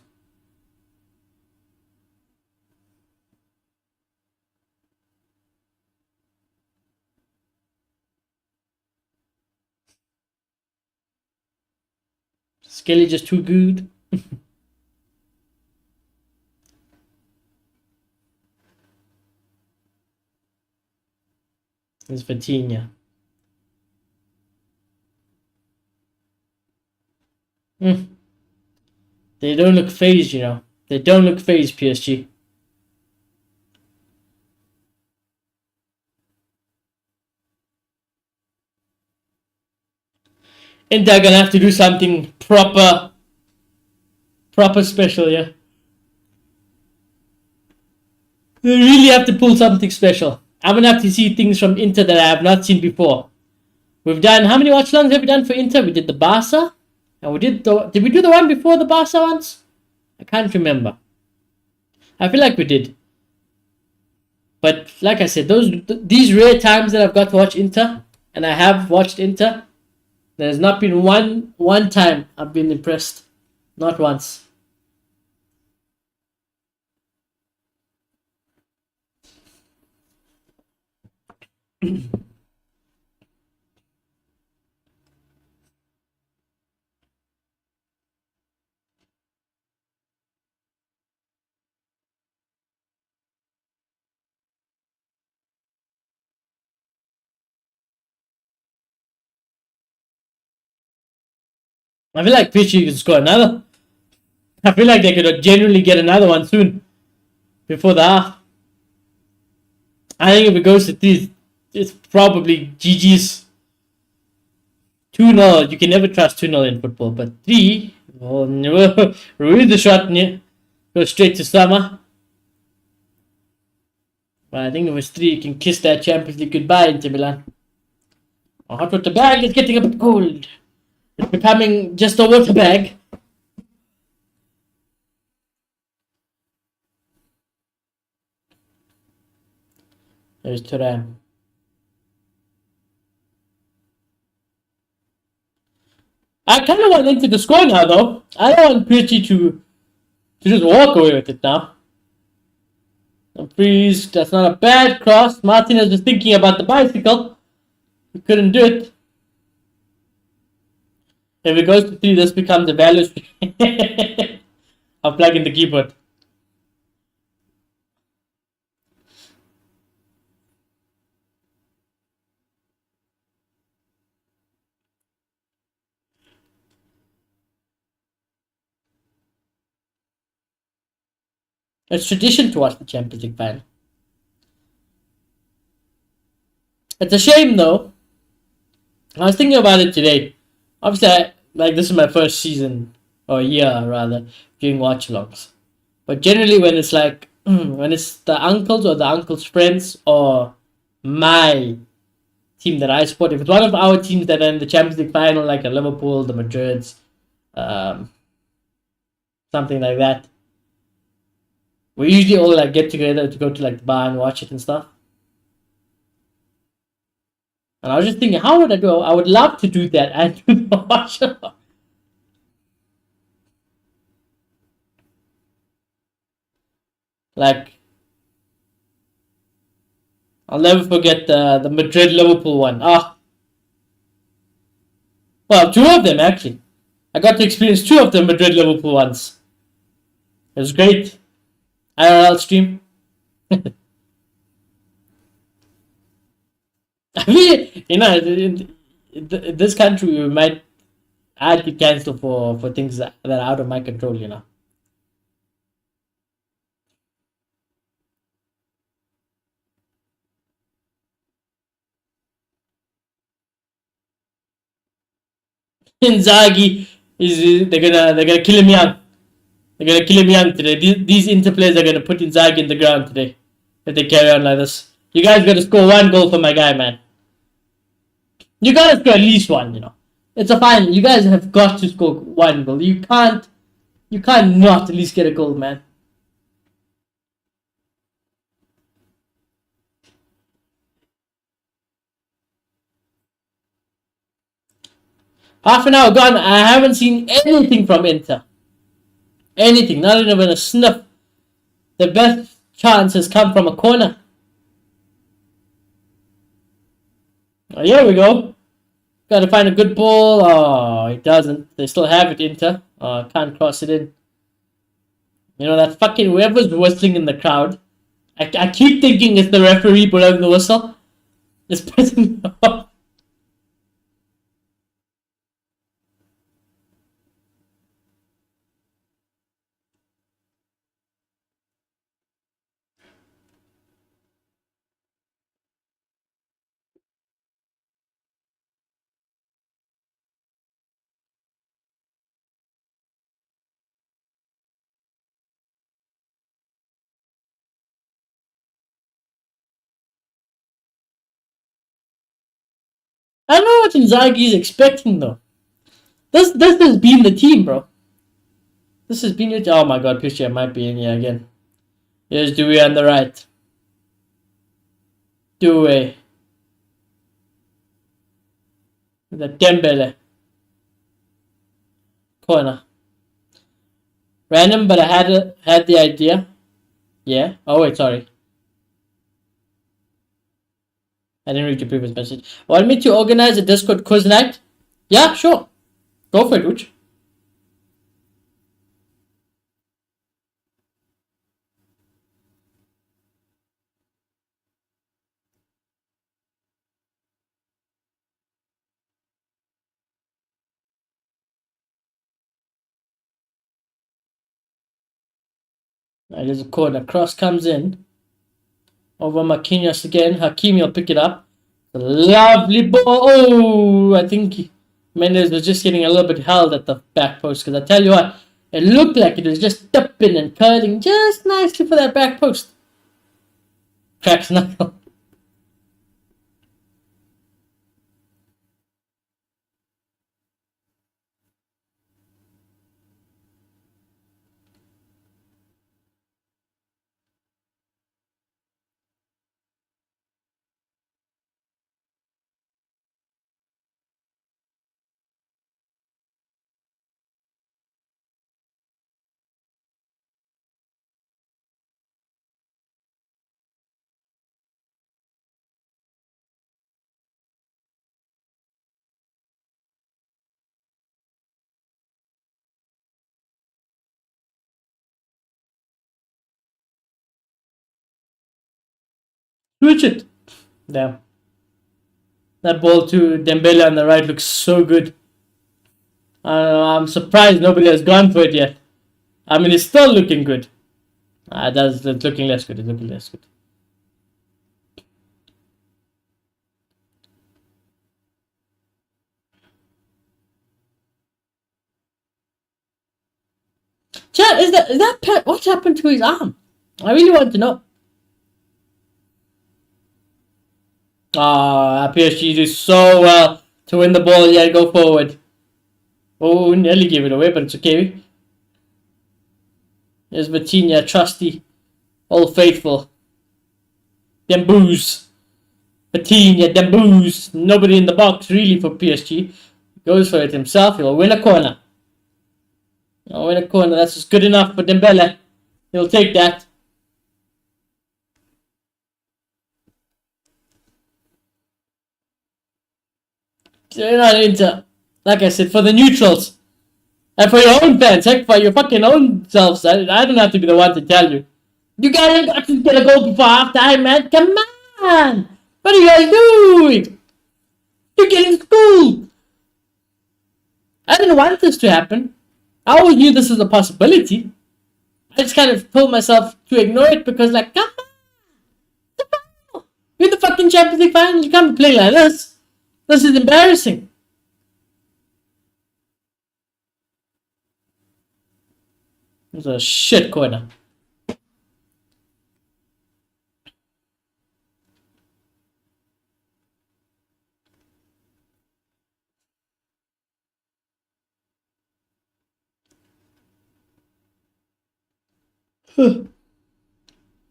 Skelly just too good. It's Vitinha. They don't look phased, you know. They don't look phased, PSG. And they're gonna have to do something proper special, yeah. They really have to pull something special. I'm gonna have to see things from Inter that I have not seen before. We've done, how many watch longs have we done for Inter? We did the Barca. And we did we do the one before the Barca ones? I can't remember. I feel like we did. But like I said, these rare times that I've got to watch Inter, and I have watched Inter, there's not been one time I've been impressed. Not once. I feel like PSG could score another. I feel like they could genuinely get another one soon. Before the half. I think if it goes to 3, it's probably GG's. 2-0. You can never trust 2-0 in football. But 3, oh, never. Really the shot go straight to Sama. But I think if it's 3, you can kiss that Champions League goodbye, Inter Milan. A hot water bag is getting a bit cold. It's becoming just a water bag. There's Turan. I kind of want Inter to score now, though. I don't want PSG to just walk away with it now. Freeze, that's not a bad cross. Martinez was thinking about the bicycle. He couldn't do it. If it goes to 3, this becomes a value of plugging the keyboard. It's tradition to watch the Champions League final. It's a shame, though. I was thinking about it today. Obviously, this is my first season, or year rather, doing watch-alongs. But generally, when it's when it's the uncles or the uncles' friends or my team that I support, if it's one of our teams that are in the Champions League final, like a Liverpool, the Madrids, something like that, we usually all get together to go to the bar and watch it and stuff. And I was just thinking, how would I do? I would love to do that and do the watch along. I'll never forget the Madrid Liverpool one. Well, 2 of them actually. I got to experience 2 of the Madrid Liverpool ones. It was great. IRL stream. I mean, in this country, we might had to cancel for things that are out of my control. Inzaghi is they're gonna kill him young. They're gonna kill him young today. These Inter players are gonna put Inzaghi in the ground today if they carry on like this. You guys gotta score 1 goal for my guy, man. You gotta score at least 1. It's a final. You guys have got to score 1 goal. You can't not at least get a goal, man. Half an hour gone. I haven't seen anything from Inter. Anything. Not even a sniff. The best chance has come from a corner. Oh, here we go. Got to find a good ball. Oh, it doesn't. They still have it, Inter. Oh, can't cross it in. That fucking whoever's whistling in the crowd. I keep thinking it's the referee blowing the whistle. It's pissing me off. I don't know what Inzaghi is expecting though. This has been the team, bro. This has been it. Oh my god, PSG might be in here again. Here's Dewey on the right. Dewey. The Dembele. Corner. Random, but I had the idea. Yeah. Oh wait, sorry. I didn't read your previous message. Want me to organize a Discord quiz night? Yeah, sure. Go for it, Uch. There's a corner. Cross comes in. Over Marquinhos again. Hakimi will pick it up. A lovely ball. Oh, I think Mendes was just getting a little bit held at the back post. Because I tell you what, it looked like it was just tipping and curling just nicely for that back post. Cracks knuckle. Switch it. Damn. That ball to Dembele on the right looks so good. I'm surprised nobody has gone for it yet. I mean, it's still looking good. It's looking less good. It's looking less good. Chad, is that Pep? What happened to his arm? I really want to know. PSG do so well to win the ball. Yeah, go forward. Oh, nearly gave it away, but it's okay. There's Vitinha, trusty, old faithful. Dembouz. Vitinha, Dembouz. Nobody in the box really for PSG. Goes for it himself. He'll win a corner. He'll win a corner. That's just good enough for Dembele. He'll take that. They're not into, like I said, for the neutrals. And for your own fans, heck, for your fucking own selves. I don't have to be the one to tell you. You guys got to get a goal before half time, man. Come on. What are you guys doing? You're getting schooled. I didn't want this to happen. I always knew this was a possibility. I just kind of told myself to ignore it because, like, come on. You're the fucking Champions League final. You can't be playing like this. This is embarrassing. It was a shit corner.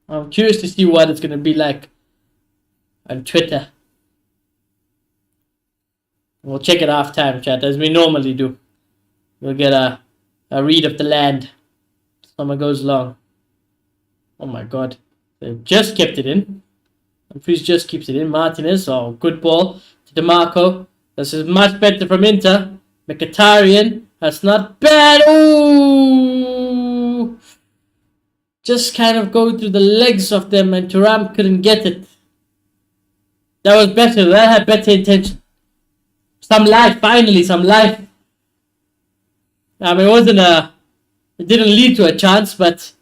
I'm curious to see what it's going to be like on Twitter. We'll check it off time, chat, as we normally do. We'll get a read of the land. Summer goes long. Oh my god. They've just kept it in. Humphries just keeps it in. Martinez, oh, good ball to DeMarco. This is much better from Inter. Mkhitaryan, that's not bad. Ooh! Just kind of go through the legs of them, and Thuram couldn't get it. That was better. That had better intention. Some life, finally, some life. I mean, it didn't lead to a chance, but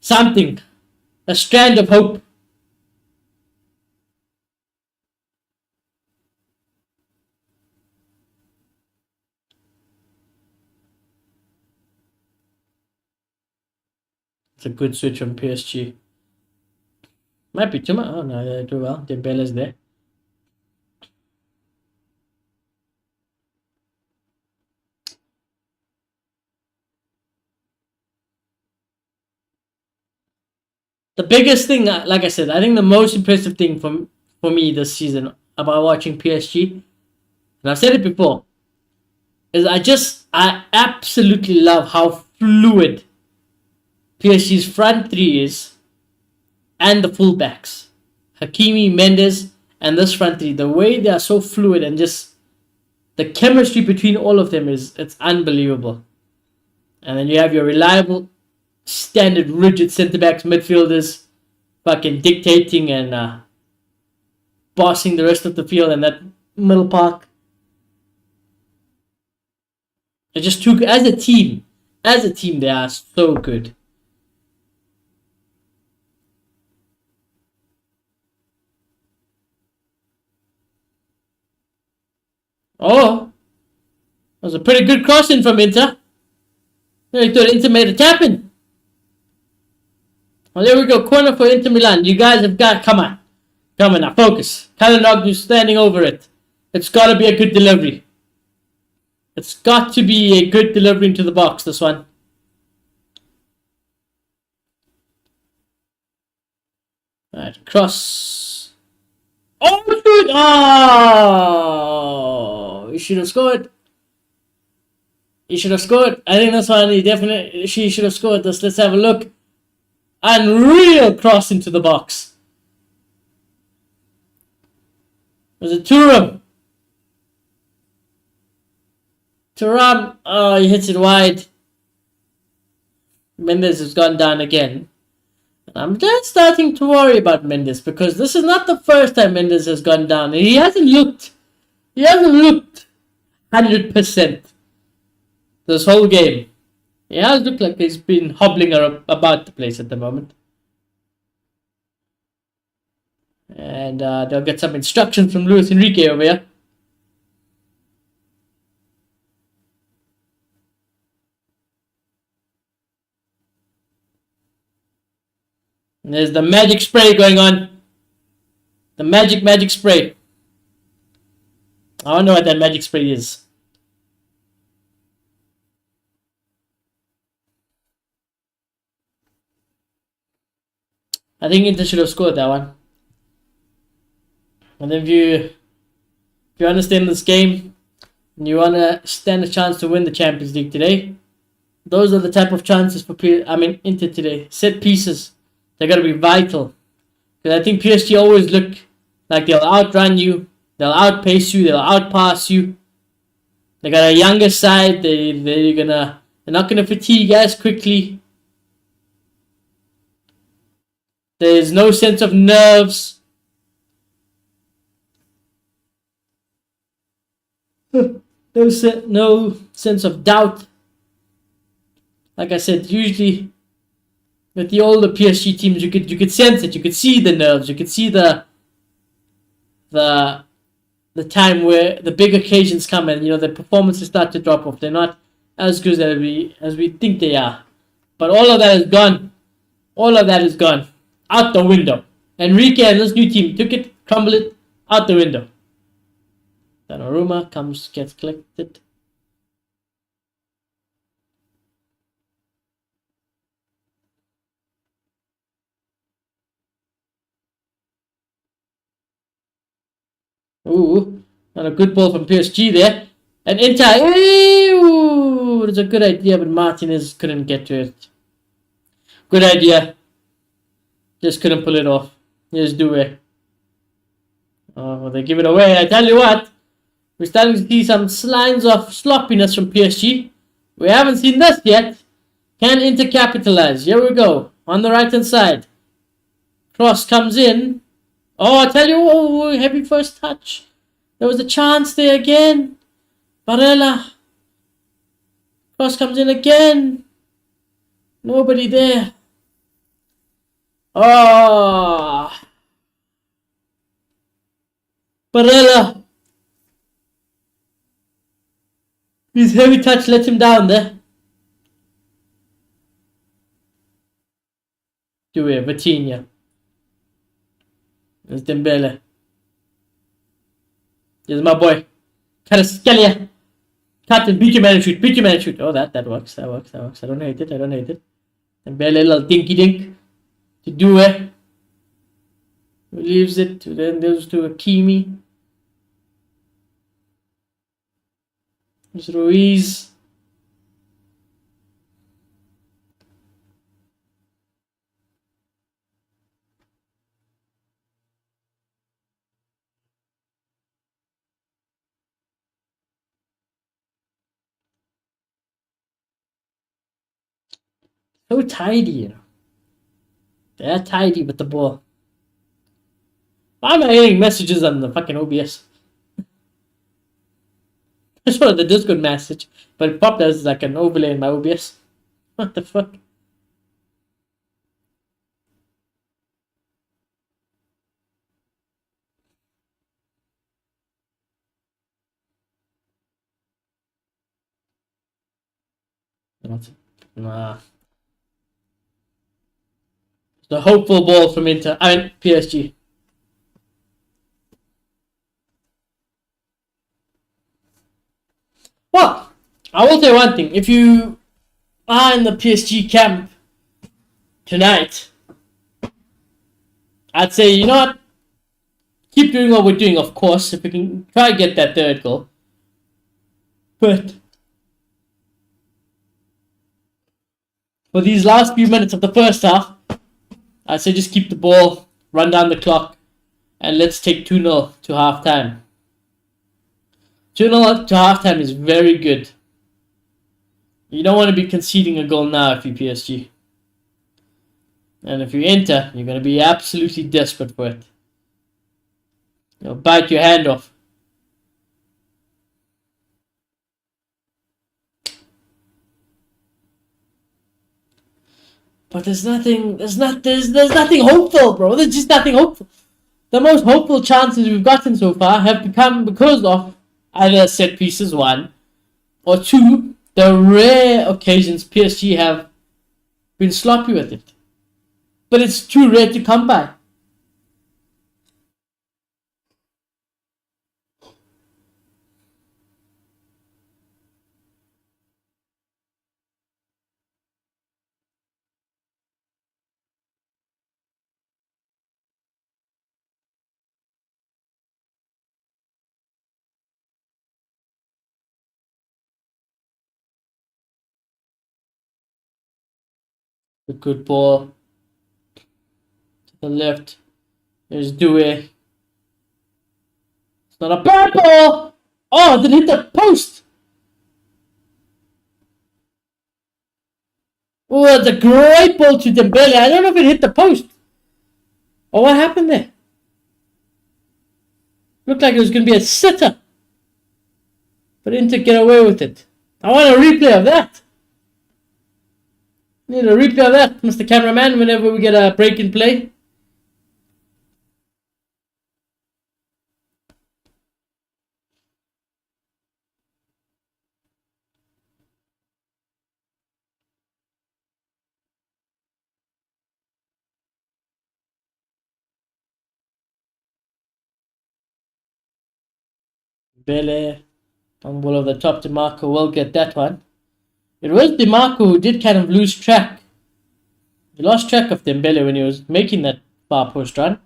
something. A strand of hope. It's a good switch from PSG. Might be too much. Oh no, they do well. Dembele's there. The biggest thing, like I said, I think the most impressive thing for me this season about watching PSG, and I've said it before, is I absolutely love how fluid PSG's front three is, and the fullbacks, Hakimi, Mendes, and this front three. The way they are so fluid and just the chemistry between all of them it's unbelievable. And then you have your reliable, standard, rigid centre backs, midfielders, fucking dictating and bossing the rest of the field, and that middle park. It just took as a team, they are so good. Oh, that was a pretty good crossing from Inter. I thought Inter made a tap in. Well, there we go. Corner for Inter Milan. You guys have got... Come on now. Focus. Kalinoglu's standing over it. It's got to be a good delivery. It's got to be a good delivery into the box, this one. Alright, cross. Oh, good! Oh! He should have scored. He should have scored. I think this one, she should have scored this. Let's have a look. Unreal cross into the box. Was it Thuram? Thuram, oh, he hits it wide. Mendes has gone down again. I'm just starting to worry about Mendes because this is not the first time Mendes has gone down. And he hasn't looked 100% this whole game. He has looked like he's been hobbling about the place at the moment. And they'll get some instructions from Luis Enrique over here. And there's the magic spray going on. The magic spray. I don't know what that magic spray is. I think Inter should have scored that one. And if you understand this game and you want to stand a chance to win the Champions League today, those are the type of chances for Inter today. Set pieces. They're going to be vital. Because I think PSG always look like they'll outrun you, they'll outpace you, they'll outpass you. They got a younger side. They're not gonna fatigue as quickly. There's no sense of nerves. No sense of doubt. Like I said, usually with the older PSG teams, you could sense it. You could see the nerves. You could see the time where the big occasions come and the performances start to drop off. They're not as good as we think they are. But all of that is gone. All of that is gone out the window. Enrique and this new team took it, crumbled it out the window. Donnarumma gets collected. Ooh, and a good ball from PSG there. And Inter, ooh, it was a good idea, but Martinez couldn't get to it. Good idea. Just couldn't pull it off. Just do it. Oh, they give it away. I tell you what, we're starting to see some signs of sloppiness from PSG. We haven't seen this yet. Can Inter capitalize? Here we go. On the right hand side. Cross comes in. Oh, I tell you, heavy first touch. There was a chance there again. Barella. Cross comes in again. Nobody there. Oh. Barella. His heavy touch let him down there. Do it, Vitinha. There's Dembele. There's my boy. Kvaratskhelia. Captain, beat your man and shoot. Beat your man and shoot. Oh, that works. That works. I don't hate it. Dembele, little dinky dink. To do it. Leaves it. Then goes to Hakimi. There's Ruiz. So tidy, They're tidy with the ball. Why am I getting messages on the fucking OBS? I saw the Discord message, but it popped as like an overlay in my OBS. What the fuck? Nah. The hopeful ball from PSG. Well, I will say one thing. If you are in the PSG camp tonight, I'd say, you know what? Keep doing what we're doing, of course, if we can try to get that third goal. But for these last few minutes of the first half, I'd say just keep the ball, run down the clock, and let's take 2-0 to halftime. 2-0 to halftime is very good. You don't want to be conceding a goal now if you're PSG. And if you enter, you're going to be absolutely desperate for it. You'll bite your hand off. But there's nothing hopeful, bro. There's just nothing hopeful. The most hopeful chances we've gotten so far have become because of either set pieces, one, or two, the rare occasions PSG have been sloppy with it. But it's too rare to come by. A good ball to the left. There's Due. It's not a bad ball. Oh, it didn't hit the post. Oh, it's a great ball to Dembele. I don't know if it hit the post. Oh, what happened there? Looked like it was going to be a sitter. But Inter get away with it. I want a replay of that. Need a replay of that, Mr. Cameraman, whenever we get a break in play. Bele, on ball over the top. DeMarco will get that one. It was DeMarco who did kind of lose track. He lost track of Dembele when he was making that far post run.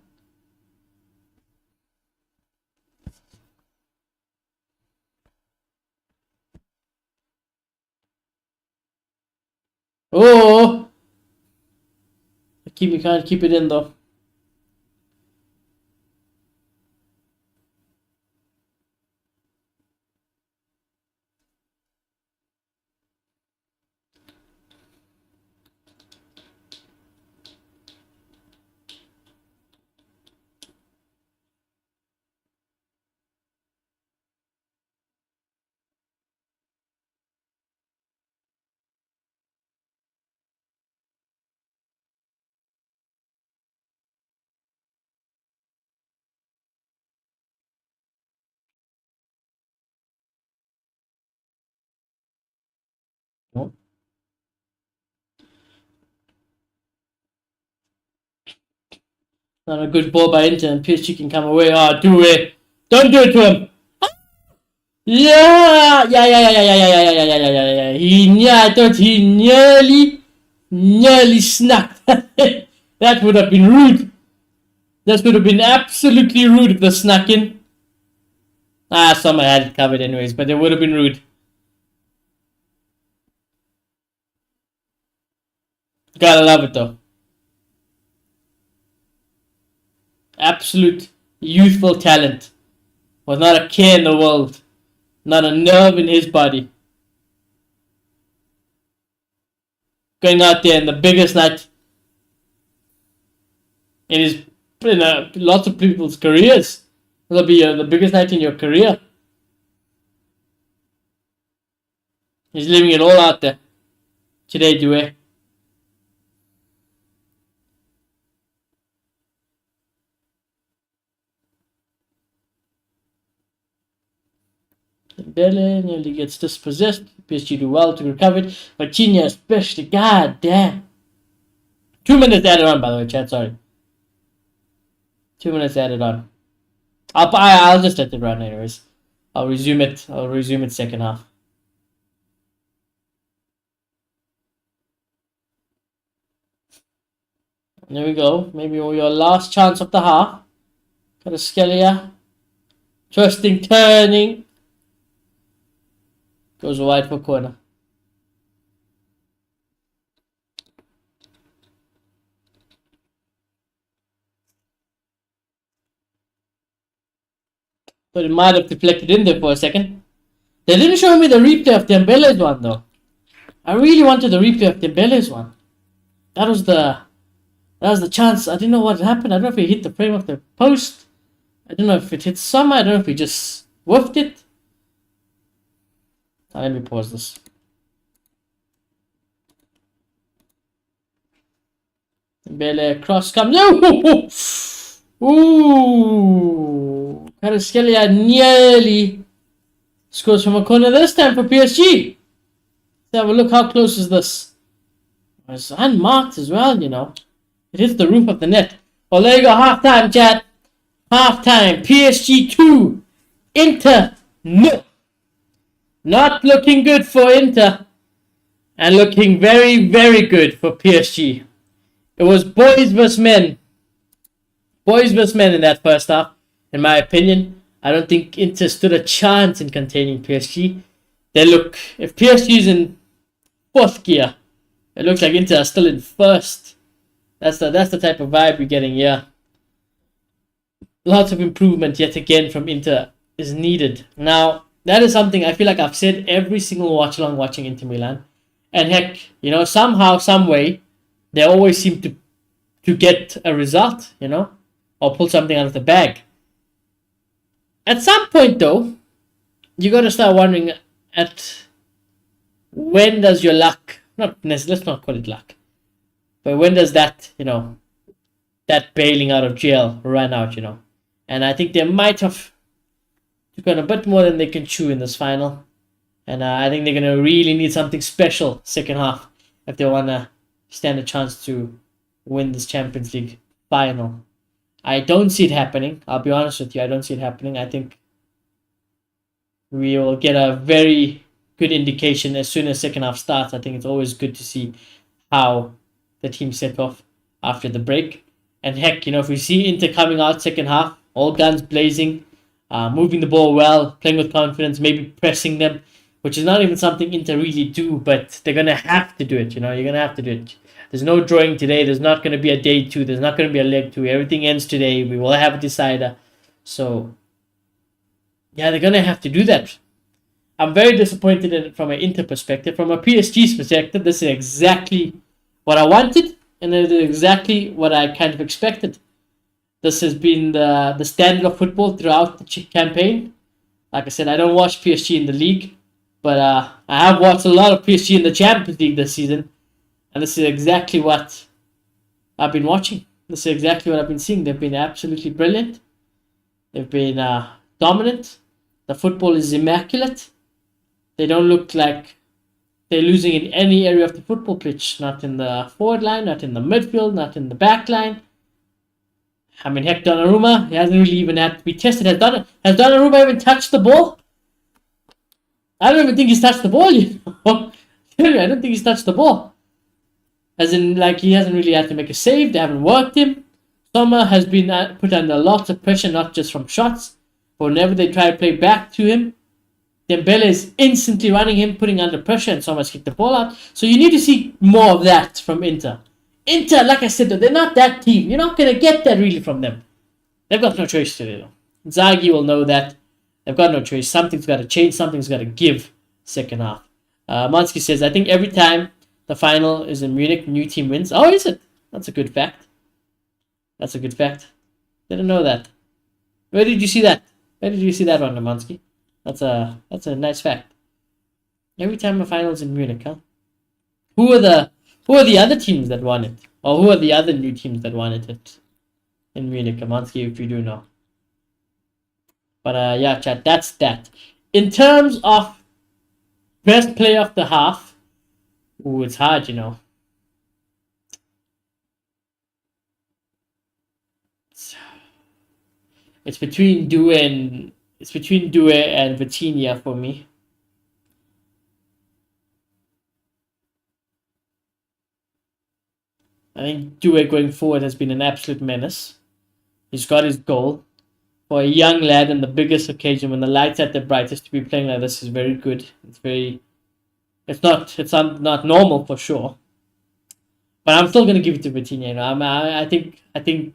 Oh! He can't keep it in though. No. Not a good ball by Inter, and PSG can come away. Oh, do it! Don't do it to him! Yeah! I thought he nearly snuck. That would have been rude. That would have been absolutely rude if they snuck in. Someone had it covered anyways, but it would have been rude. Gotta love it though. Absolute youthful talent. Was not a care in the world. Not a nerve in his body. Going out there in the biggest night in lots of people's careers. It'll be the biggest night in your career. He's leaving it all out there. Today, Due. Dembele nearly gets dispossessed. PSG do well to recover it. Vitinha especially. God damn. 2 minutes added on, by the way, chat. Sorry. 2 minutes added on. I'll just let it run anyways. I'll resume it second half. There we go. Maybe your last chance of the half. Kvaratskhelia. Trusting, turning. Goes wide for corner. But it might have deflected in there for a second. They didn't show me the replay of Dembele's one though. I really wanted the replay of Dembele's one. That was the That was the chance. I didn't know what happened. I don't know if he hit the frame of the post. I don't know if it hit somewhere. I don't know if he just whiffed it. Let me pause this. Bele cross comes. Ooh! Ooh! Kvaratskhelia nearly scores from a corner this time for PSG. Let's have a look. How close is this? It's unmarked as well, you know. It hits the roof of the net. Well, there you go. Half time, chat. Half time. PSG 2. Inter no. Not looking good for Inter. And looking very, very good for PSG. It was boys versus men. Boys versus men in that first half, in my opinion. I don't think Inter stood a chance in containing PSG. If PSG is in fourth gear, it looks like Inter are still in first. That's the type of vibe we're getting here. Lots of improvement yet again from Inter is needed. Now, that is something I feel like I've said every single watch along watching Inter Milan. And heck, you know, somehow, some way, they always seem to get a result, you know, or pull something out of the bag. At some point, though, you got to start wondering at when does your luck, let's not call it luck, but when does that, you know, that bailing out of jail run out, you know? And I think they might have taken a bit more than they can chew in this final. And I think they're going to really need something special second half if they want to stand a chance to win this Champions League final. I don't see it happening. I'll be honest with you. I don't see it happening. I think we will get a very good indication as soon as second half starts. I think it's always good to see how the team set off after the break. And heck, you know, if we see Inter coming out second half, all guns blazing, moving the ball well, playing with confidence, maybe pressing them, which is not even something Inter really do, but they're going to have to do it, you know, you're going to have to do it. There's no drawing today, there's not going to be a day two, there's not going to be a leg two, everything ends today, we will have a decider. So, yeah, they're going to have to do that. I'm very disappointed in it from an Inter perspective. From a PSG's perspective, this is exactly what I wanted, and it is exactly what I kind of expected. This has been the standard of football throughout the campaign. Like I said, I don't watch PSG in the league, but I have watched a lot of PSG in the Champions League this season, and this is exactly what I've been watching. This is exactly what I've been seeing. They've been absolutely brilliant. They've been dominant. The football is immaculate. They don't look like they're losing in any area of the football pitch. Not in the forward line, not in the midfield, not in the back line. I mean, heck, Donnarumma, he hasn't really even had to be tested. Has Donnarumma even touched the ball? I don't even think he's touched the ball, you know. I don't think he's touched the ball. As in, like, he hasn't really had to make a save. They haven't worked him. Sommer has been put under lots of pressure, not just from shots. But whenever they try to play back to him, Dembele is instantly running him, putting under pressure, and Sommer's kicked the ball out. So you need to see more of that from Inter. Inter, like I said, though, they're not that team. You're not going to get that really from them. They've got no choice today, though. Inzaghi will know that. They've got no choice. Something's got to change. Something's got to give second half. Monsky says, I think every time the final is in Munich, new team wins. Oh, is it? That's a good fact. That's a good fact. Didn't know that. Where did you see that? Where did you see that one, Monsky? That's a nice fact. Every time the final is in Munich, huh? Who are the other teams that won it? Or who are the other new teams that won it in Munich? Kamansky, if you do know. But yeah, chat, that's that. In terms of best player of the half, ooh, it's hard, you know. It's between Due and Vitinha for me. I think Due going forward has been an absolute menace. He's got his goal. For a young lad on the biggest occasion when the lights at their brightest, to be playing like this is very good. It's not normal for sure. But I'm still gonna give it to Vitinha. You know, I think it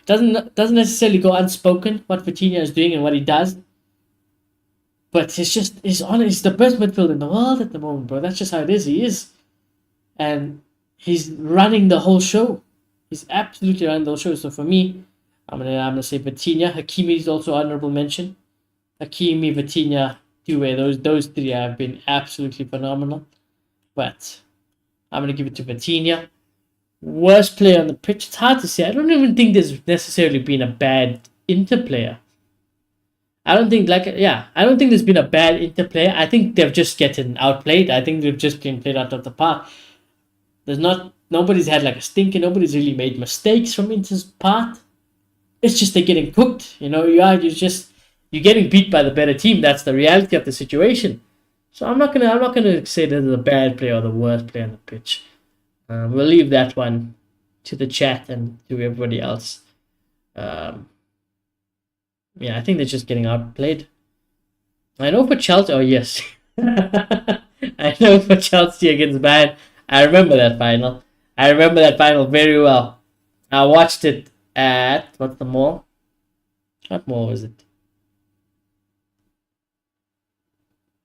doesn't necessarily go unspoken what Vitinha is doing and what he does. But he's the best midfielder in the world at the moment, bro. That's just how it is. He is. And He's running the whole show. He's absolutely running the whole show. So for me, I'm gonna say Vitinha. Hakimi is also honorable mention. Hakimi, Vitinha, Due. Those three have been absolutely phenomenal. But I'm gonna give it to Vitinha. Worst player on the pitch. It's hard to say. I don't even think there's necessarily been a bad Inter player. I don't think I don't think there's been a bad Inter player. I think they've just getting outplayed. I think they've just been played out of the park. There's nobody's had like a stinker. Nobody's really made mistakes from Inter's part. It's just they're getting cooked. You're getting beat by the better team. That's the reality of the situation. So I'm not gonna say that they're the bad player or the worst player on the pitch. We'll leave that one to the chat and to everybody else. Um, yeah, I think they're just getting outplayed. I know for Chelsea. Oh yes, I know for Chelsea against Bayern. I remember that final. I remember that final very well. I watched it at what's the mall? What mall was it?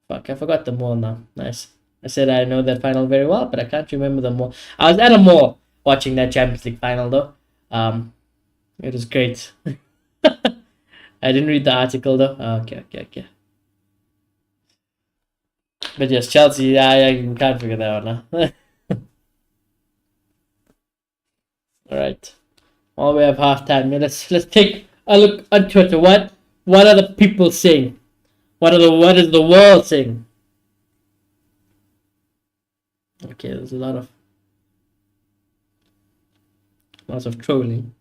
Fuck, I forgot the mall now. Nice. I said I know that final very well, but I can't remember the mall. I was at a mall watching that Champions League final though. It was great. I didn't read the article though. Okay. But yes, Chelsea. I can't figure that one out. All right. Well, we have half time. Let's take a look on Twitter. What are the people saying? What is the world saying? Okay, there's lots of trolling.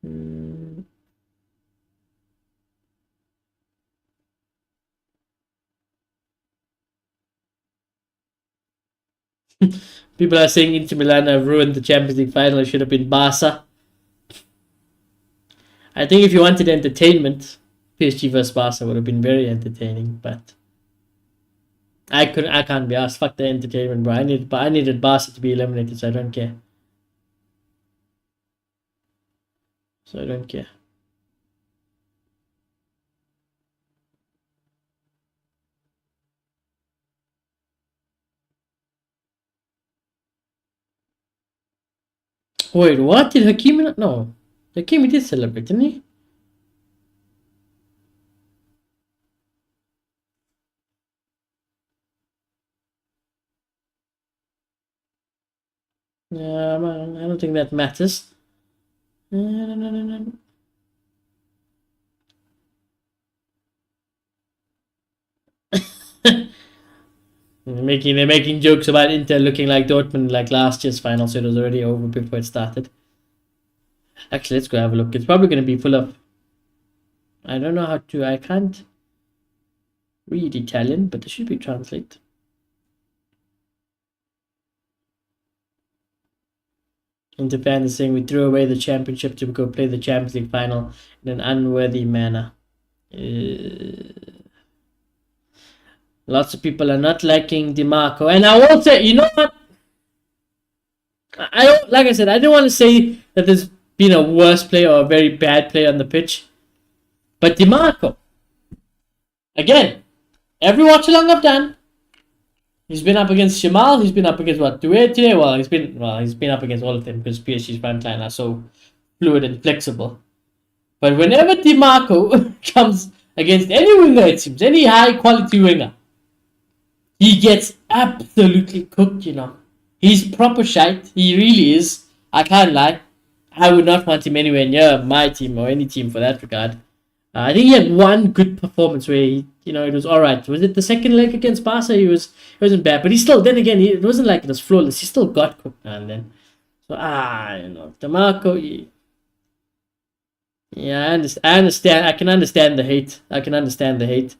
Hmm. People are saying Inter Milan have ruined the Champions League final. It should have been Barca. I think if you wanted entertainment, PSG vs Barca would have been very entertaining. But I can't be asked. Fuck the entertainment, bro. I needed Barca to be eliminated, so I don't care. So I don't care. Wait, what did Hakimi not? No, Hakimi did celebrate, didn't he? Yeah, I don't think that matters. They're making jokes about Inter looking like Dortmund like last year's final, so it was already over before it started. Actually, let's go have a look. It's probably going to be full of. I don't know how to. I can't read Italian, but it should be translate. Inter fans is saying we threw away the championship to go play the Champions League final in an unworthy manner. Lots of people are not liking DiMarco, and I will say, you know what? I don't like I said. I don't want to say that there's been a worse player or a very bad player on the pitch, but DiMarco, again, every watch along I've done, he's been up against Shamal. He's been up against what Duet today. He's been up against all of them because PSG's front line are so fluid and flexible. But whenever DiMarco comes against any winger, it seems any high quality winger, he gets absolutely cooked. He's proper shite. He really is. I can't lie. I would not want him anywhere near my team or any team for that regard. I think he had one good performance where it was all right. Was it the second leg against Barca? He wasn't bad, but he still. Then again, it wasn't like it was flawless. He still got cooked now and then. So DeMarco. Yeah, I understand. I can understand the hate. I can understand the hate.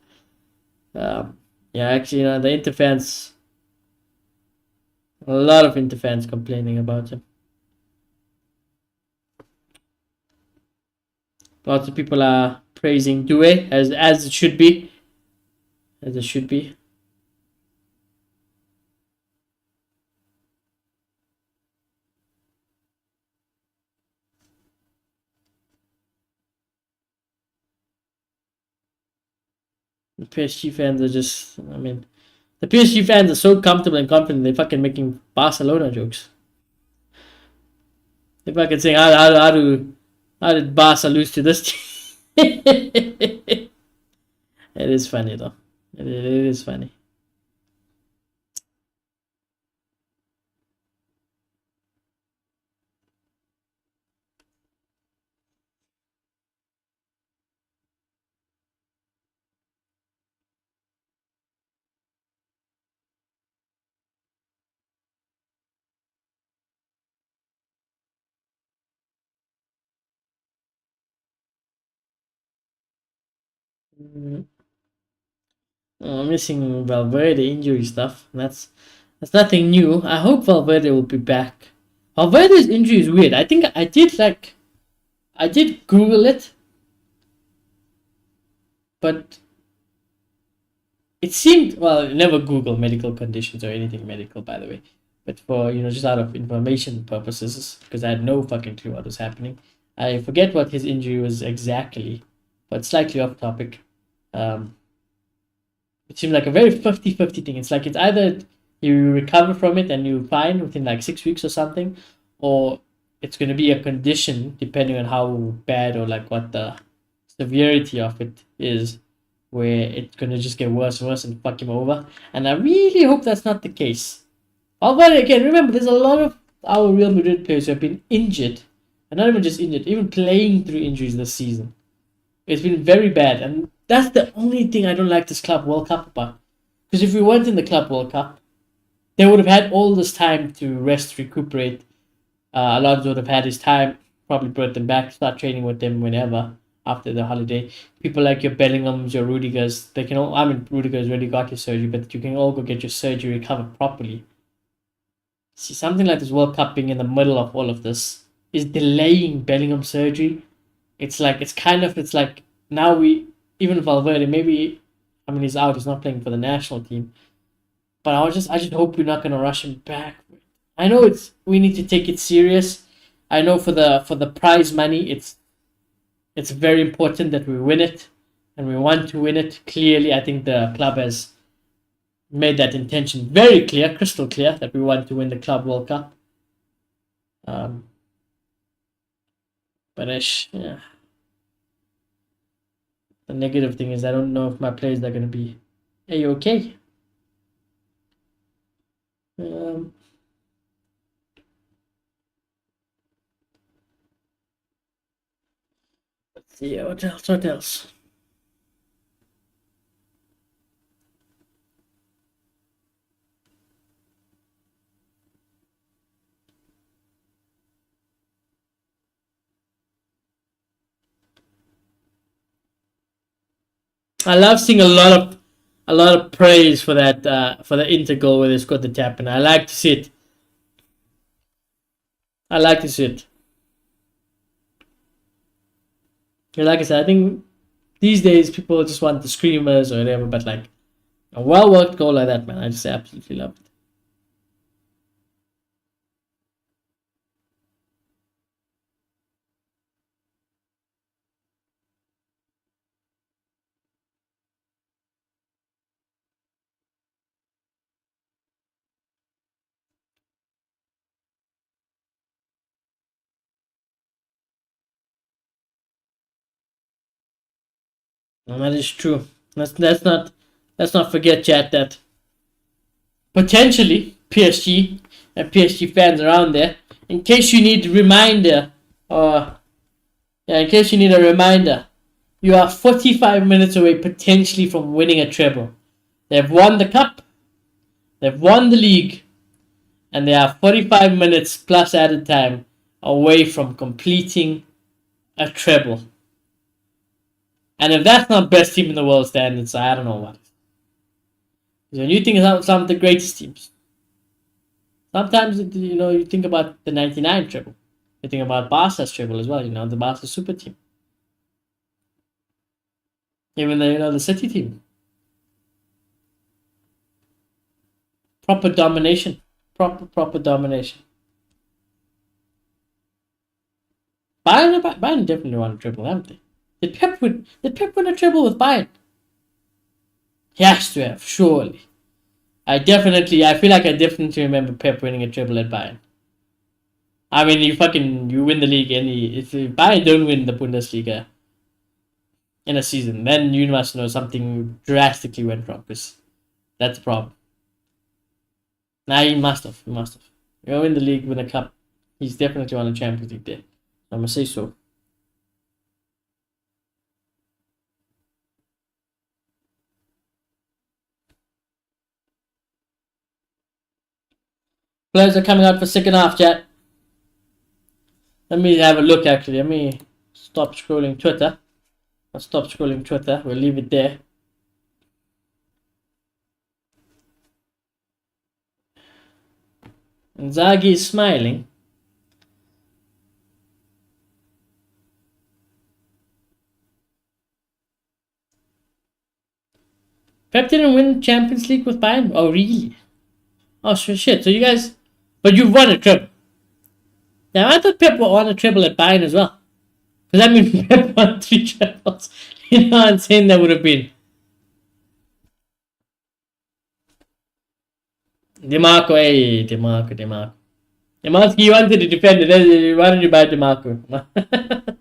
Yeah, actually, the Inter fans, a lot of Inter fans complaining about him. Lots of people are praising Due as it should be. As it should be. PSG fans are just, I mean, the PSG fans are so comfortable and confident they're fucking making Barcelona jokes. They're fucking saying, how did Barca lose to this team? It is funny though. It is funny. Mm, I'm missing Valverde injury stuff. That's nothing new. I hope Valverde will be back. Valverde's injury is weird. I think I did Google it, but it seemed, well, never Google medical conditions or anything medical, by the way. But for, just out of information purposes, because I had no fucking clue what was happening. I forget what his injury was exactly, but slightly off topic. Um, it seemed like a very 50-50 thing. It's like it's either you recover from it and you're fine within like 6 weeks or something, or it's going to be a condition depending on how bad or like what the severity of it is, where it's going to just get worse and worse and fuck him over. And I really hope that's not the case. Although, again, remember, there's a lot of our Real Madrid players who have been injured, and not even just injured, even playing through injuries this season. It's been very bad, and that's the only thing I don't like this Club World Cup about. Because if we weren't in the Club World Cup, they would have had all this time to rest, recuperate. Alonso would have had his time, probably brought them back, start training with them whenever after the holiday. People like your Bellinghams, your Rudigers, they can all. I mean, Rudiger's already got his surgery, but you can all go get your surgery recovered properly. See, something like this World Cup being in the middle of all of this is delaying Bellingham surgery. It's like now even Valverde, maybe, I mean, he's out, he's not playing for the national team, but I just hope we're not gonna rush him back. I know we need to take it serious. I know for the prize money, it's very important that we win it, and we want to win it. Clearly, I think the club has made that intention very clear, crystal clear, that we want to win the Club World Cup. Um, but yeah, the negative thing is I don't know if my players are going to be A-okay. Um, let's see, what else? What else? I love seeing a lot of praise for that for the Inter goal where they scored the tap, and I like to see it. I like to see it. And like I said, I think these days people just want the screamers or whatever, but like a well worked goal like that, man, I just absolutely love it. And that is true. Let's not forget, chat, that potentially PSG and PSG fans around there, in case you need a reminder, or yeah, in case you need a reminder, you are 45 minutes away potentially from winning a treble. They've won the cup, they've won the league, and they are 45 minutes plus added time away from completing a treble. And if that's not best team in the world standards, I don't know what. When you think about some of the greatest teams, sometimes you think about the '99 treble. You think about Barca's treble as well. The Barca super team, even the City team, proper domination, proper domination. Bayern definitely won a treble, haven't they? Did Pep win a treble with Bayern? He has to have, surely. I feel like I definitely remember Pep winning a triple at Bayern. I mean, you win the league, and if Bayern don't win the Bundesliga in a season, then you must know something drastically went wrong. Because that's the problem. Nah, he must have. He must have. You win the league, win a cup. He's definitely won a Champions League there. I'm gonna say so. Players are coming out for second half, chat. Let me have a look. Actually, let me stop scrolling Twitter. I'll stop scrolling Twitter. We'll leave it there. Inzaghi is smiling. Pep didn't win Champions League with Bayern? Oh, really? Oh, shit. So you guys... But you've won a treble. Now, I thought Pep won a treble at Bayern as well. Because that means Pep won 3 trebles. You know how insane that would have been. DeMarco, hey, DeMarco. DeMarco, you wanted to defend it. Why did you buy DeMarco?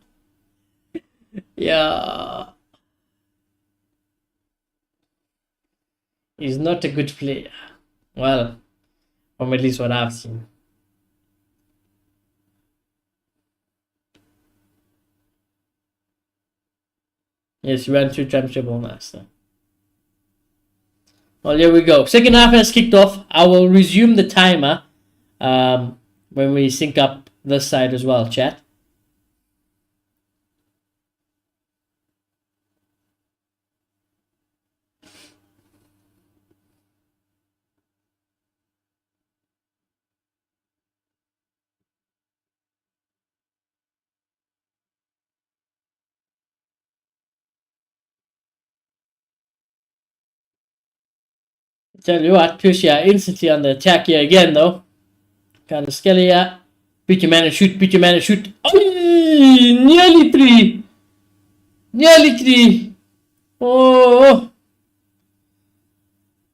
Yeah. He's not a good player. Well, from at least what I've seen. Yes, you went 2 times triple master. Well, here we go. Second half has kicked off. I will resume the timer when we sync up this side as well, chat. Tell you what, PSG are instantly on the attack here again, though. Kind of scary, yeah. Beat your man and shoot. Oh, nearly 3. Nearly 3. Oh.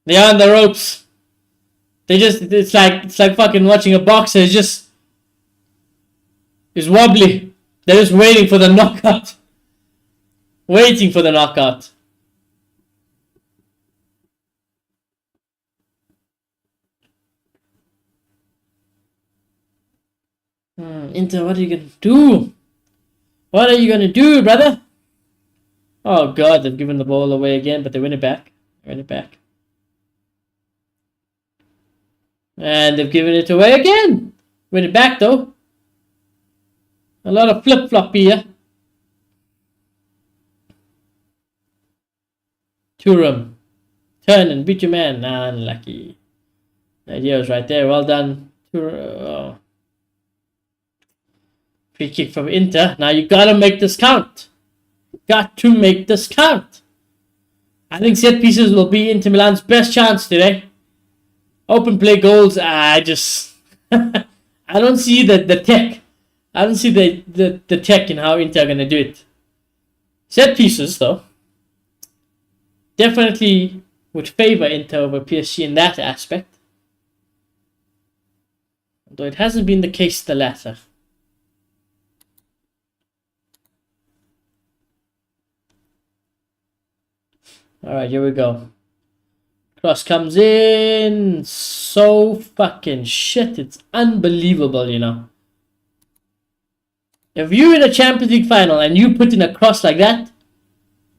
They're on the ropes. It's like fucking watching a boxer. It's wobbly. They're just waiting for the knockout. Waiting for the knockout. Inter, what are you gonna do? What are you gonna do, brother? Oh god, they've given the ball away again, but they win it back. And they've given it away again. Win it back though. A lot of flip-flop here. Thuram. Turn and beat your man. Unlucky. The idea was right there. Well done. Free kick from Inter. Now you gotta make this count. Got to make this count. I think set pieces will be Inter Milan's best chance today. Open play goals. I just I don't see the tech. I don't see the tech in how Inter are gonna do it. Set pieces though. Definitely would favor Inter over PSG in that aspect. Although it hasn't been the case the latter. Alright, here we go. Cross comes in. So fucking shit. It's unbelievable, you know. If you're in a Champions League final and you put in a cross like that,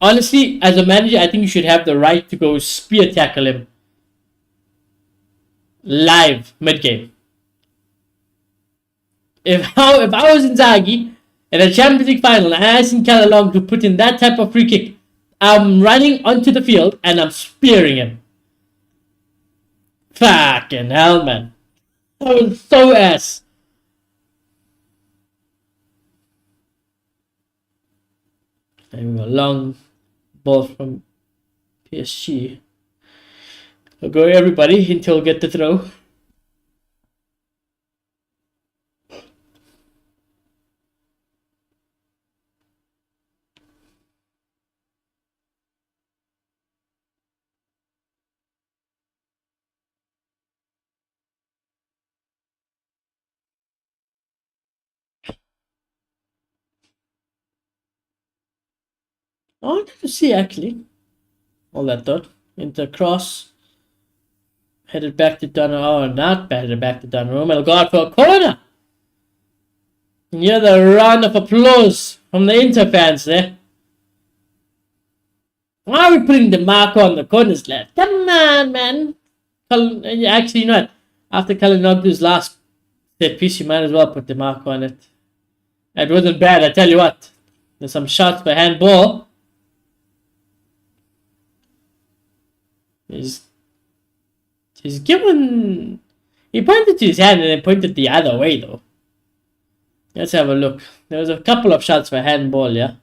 honestly, as a manager, I think you should have the right to go spear tackle him live mid-game. If I was Inzaghi in a Champions League final and I asked WATCHALONG to put in that type of free kick, I'm running onto the field and I'm spearing him. Fucking hell, man. That was so ass. There we go. Long ball from PSG. I'll go everybody until get the throw. I wanted to see actually all that thought into cross headed back to Donnarumma. Oh, not headed back to Donnarumma. It'll go out for a corner. And you hear the round of applause from the Inter fans there. Why are we putting the marker on the corners, lad? Come on, man. Actually, you know what? After Kalinoglu's last set piece, you might as well put the marker on it. It wasn't bad, I tell you what. There's some shots for handball. He's given... He pointed to his hand and then pointed the other way, though. Let's have a look. There was a couple of shots for handball, yeah?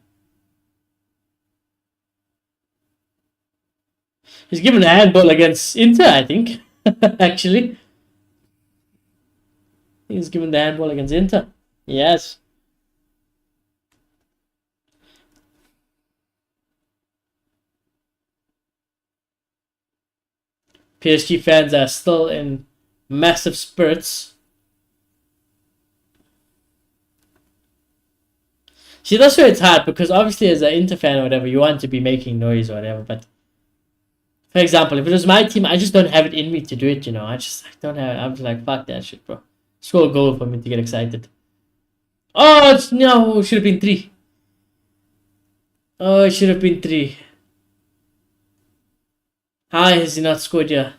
He's given a handball against Inter, I think. Actually. He's given the handball against Inter. Yes. PSG fans are still in massive spurts. See, that's where it's hard, because obviously as an Inter fan or whatever, you want to be making noise or whatever, but for example, if it was my team, I just don't have it in me to do it, you know. I don't have, I'm just like, fuck that shit, bro. Score a goal for me to get excited. Oh, no, it should have been 3. Oh, it should have been 3. How has he not scored here?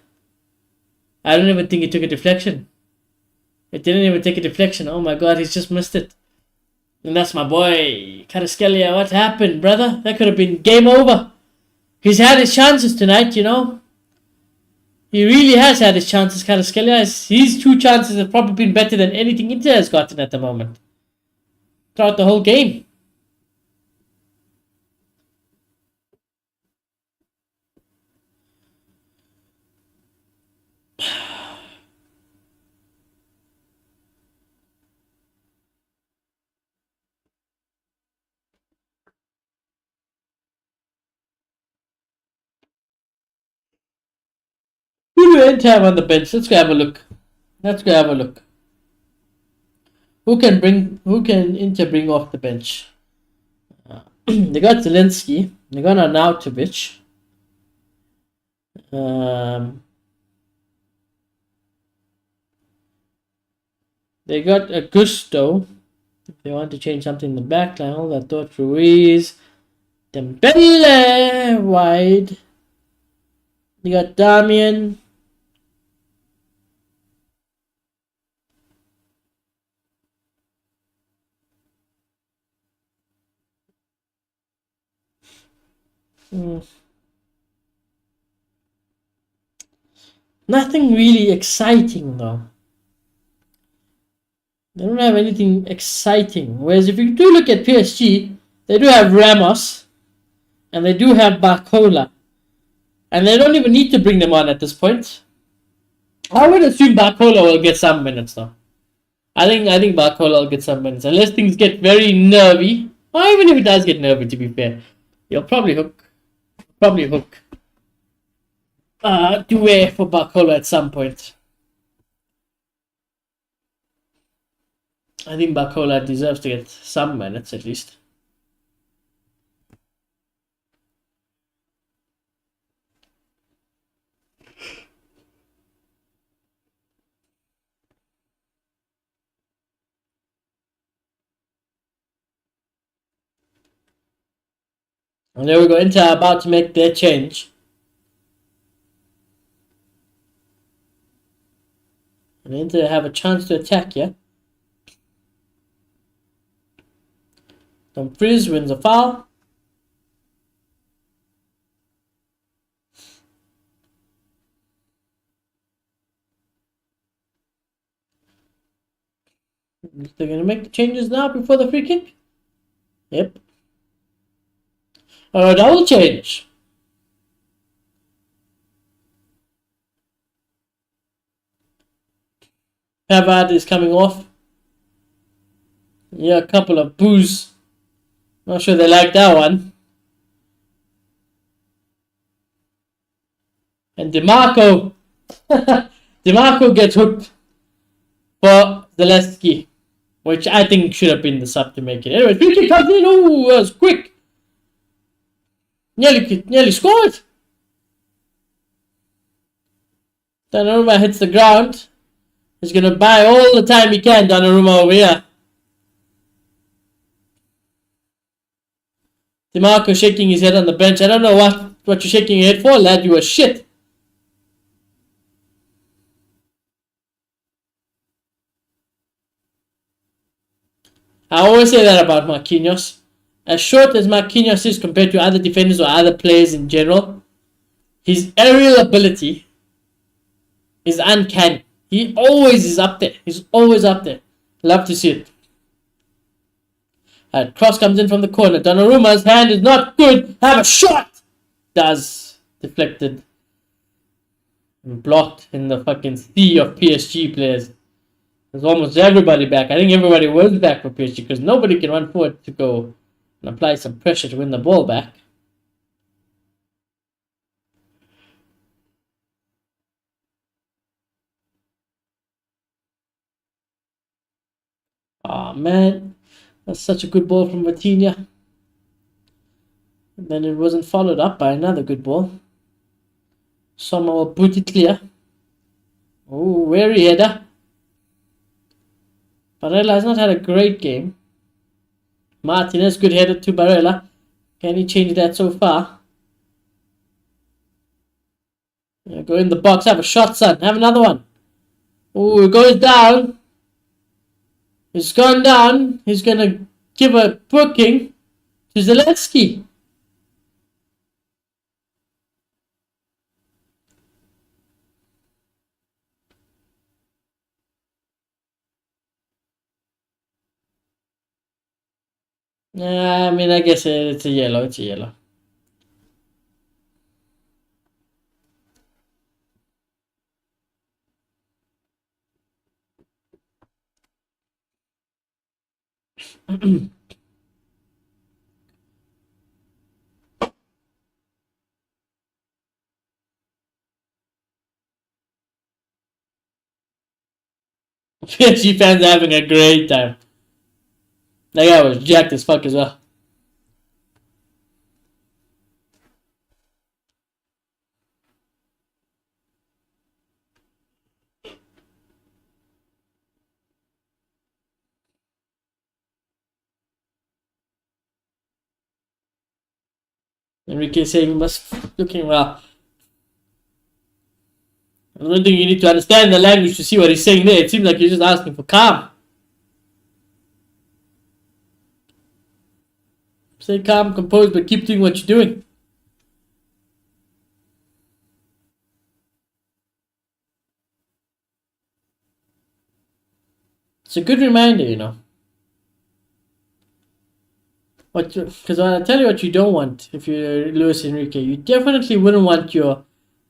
I don't even think he took a deflection. It didn't even take a deflection. Oh my god, he's just missed it. And that's my boy, Kvaratskhelia. What happened, brother? That could have been game over. He's had his chances tonight, you know. He really has had his chances, Kvaratskhelia. His 2 chances have probably been better than anything Inter has gotten at the moment. Throughout the whole game. Who do Inter have on the bench? Let's go have a look. Who can Inter bring off the bench? They got Zelensky. They got Arnautovic. They got Augusto. If they want to change something in the back line, all that thought. Ruiz. Dembele wide. They got Damian. Nothing really exciting though. They don't have anything exciting. Whereas if you do look at PSG, they do have Ramos and they do have Barcola. And they don't even need to bring them on at this point. I would assume Barcola will get some minutes though. I think Barcola will get some minutes. Unless things get very nervy. Or even if it does get nervy, to be fair. He'll probably hook. Duet for Barcola at some point. I think Barcola deserves to get some minutes at least. And there we go. Inter about to make their change. And Inter have a chance to attack, yeah? Dumfries wins a foul. They're going to make the changes now before the free kick? Yep. A double change. Pavard is coming off. Yeah, a couple of boos. Not sure they like that one. And DeMarco. DeMarco gets hooked for Zelensky, which I think should have been the sub to make it. Anyway, free kick comes in. Oh, that was quick. Nearly scored. Donnarumma hits the ground. He's gonna buy all the time he can, Donnarumma over here. DiMarco shaking his head on the bench. I don't know what you're shaking your head for, lad. You were shit. I always say that about Marquinhos. As short as Marquinhos is compared to other defenders or other players in general, his aerial ability is uncanny. He always is up there. He's always up there. Love to see it. Cross comes in from the corner. Donnarumma's hand is not good. Have a shot! Does. Deflected. And blocked in the fucking sea of PSG players. There's almost everybody back. I think everybody was back for PSG because nobody can run forward to go and apply some pressure to win the ball back. Oh man, that's such a good ball from Vitinha. And then it wasn't followed up by another good ball. Sommer will put it clear. Oh, wary header. Barella has not had a great game. Martinez, good header to Barella. Can he change that so far? Yeah, go in the box, have a shot, son. Have another one. Oh, it goes down. It's gone down. He's going to give a booking to Zelensky. I mean, I guess it's a yellow. It's a yellow. PSG fans are having a great time. That guy was jacked as fuck as well. Enrique saying he must looking well. I don't think you need to understand the language to see what he's saying there. It seems like he's just asking for calm. Stay calm, composed, but keep doing what you're doing. It's a good reminder, you know. Because I'll tell you what you don't want if you're Luis Enrique. You definitely wouldn't want your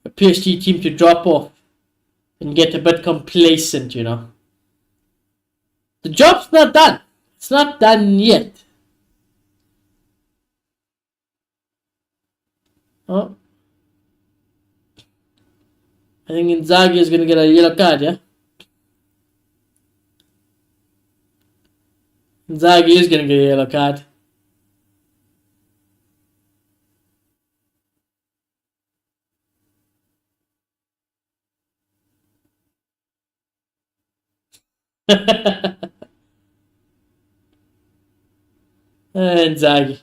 PSG team to drop off and get a bit complacent, you know. The job's not done. It's not done yet. Oh. I think Inzaghi is going to get a yellow card, yeah? Inzaghi is going to get a yellow card. Inzaghi.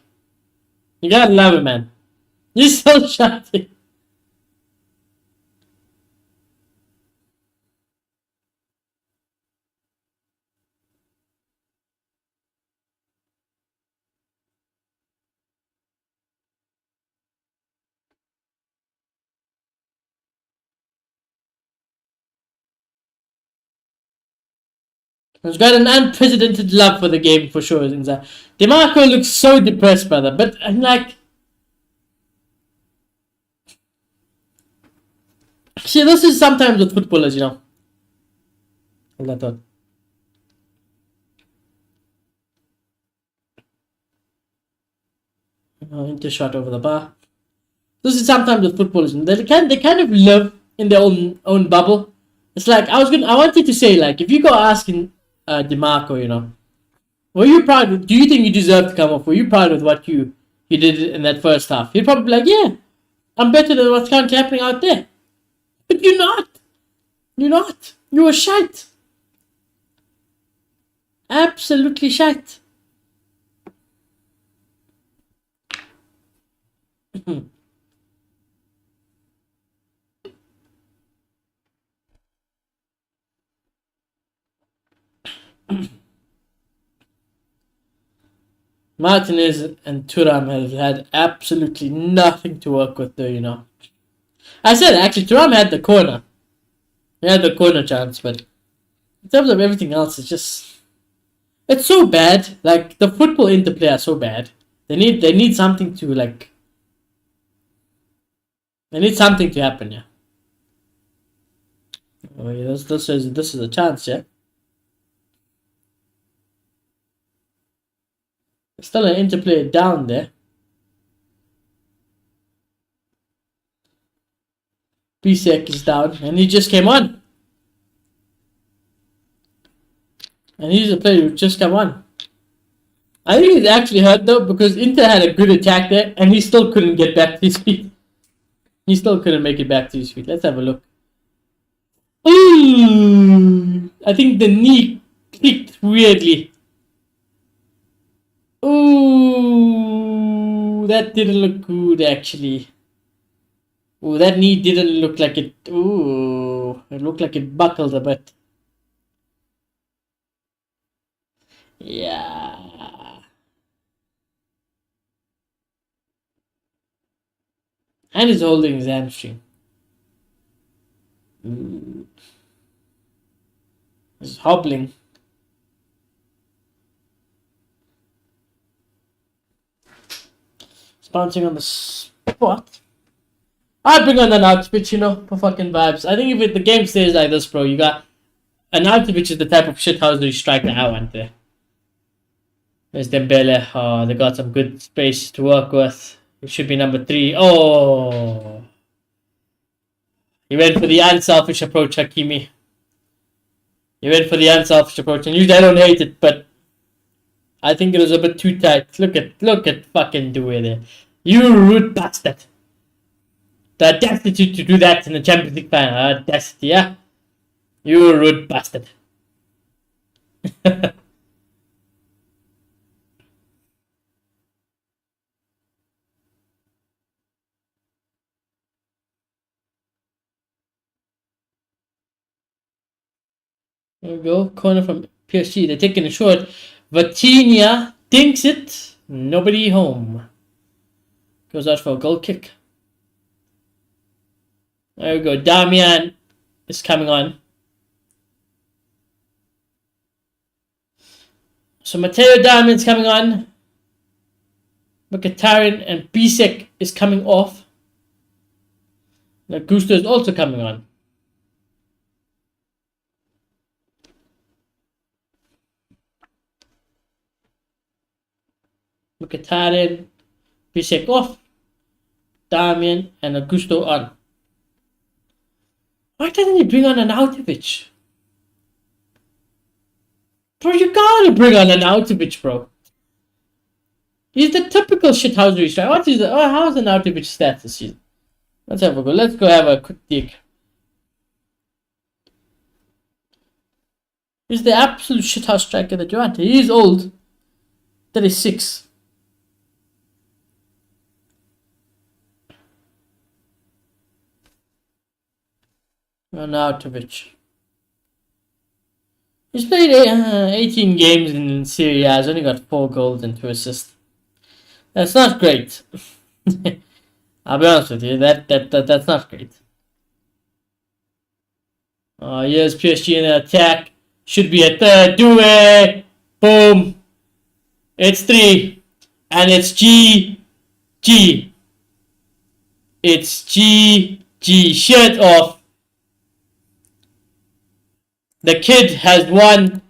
You gotta love it, man. You're so shouting. He's got an unprecedented love for the game for sure. DiMarco looks so depressed, brother. But I'm like, see, this is sometimes with footballers, you know. Hold that thought. Into shot over the bar. This is sometimes with footballers. They kind of live in their own bubble. It's like I wanted to say, like, if you go asking DiMarco, you know, were you proud? Do you think you deserve to come off? Were you proud with what you he did it in that first half. He'd probably be like, yeah, I'm better than what's currently happening out there. But you're not. You're not. You're shite. Absolutely shite. Martinez and Thuram have had absolutely nothing to work with, though, you know. I said, actually, Thuram had the corner. He had the corner chance, but in terms of everything else, it's just... It's so bad. Like, the football interplay are so bad. They need something to, like... They need something to happen, yeah. Oh, yeah, this is a chance, yeah. Still an interplay down there. Bisek is down, and he just came on. And he's a player who just come on. I think he's actually hurt though, because Inter had a good attack there, and he still couldn't get back to his feet. He still couldn't make it back to his feet. Let's have a look. Ooh, I think the knee clicked weirdly. Ooh, that didn't look good actually. Ooh, that knee didn't look like it. Ooh, it looked like it buckled a bit. Yeah. And he's holding his hamstring. Ooh. He's hobbling. Bouncing on the spot. I'd bring on an Arnautovic, you know, for fucking vibes. I think if the game stays like this, bro, you got... Arnautovic is the type of shithousery striker I want there. There's Dembele. Oh, they got some good space to work with. It should be number 3. Oh! He went for the unselfish approach, Hakimi. He went for the unselfish approach. And usually I don't hate it, but... I think it was a bit too tight. Look at fucking Dewey there. You rude bastard. The audacity to do that in the Champions League final. Audacity, yeah? You rude bastard. There we go. Corner from PSG. They're taking it short. Vitinha thinks it. Nobody home. Goes out for a goal kick. There we go. Damian is coming on. So Matteo Damian's coming on. Mkhitaryan and Bisek is coming off. Gusto is also coming on. Mkhitaryan, Bisek off. Damian and Augusto on. Why doesn't he bring on an Arnautovic? Bro, you gotta bring on an Arnautovic, bro. He's the typical shithousery striker. What is how's an Arnautovic stats this season? Let's have a go. Let's go have a quick dig. He's the absolute shithouse striker that you want. He is old. 36. Arnautovic. He's played 18 games in Serie A. He's only got 4 goals and 2 assists. That's not great. I'll be honest with you. That's not great. Here's PSG in the attack. Should be a third. Do it. Boom. It's 3. And it's G. It's G. Shut off. The kid has won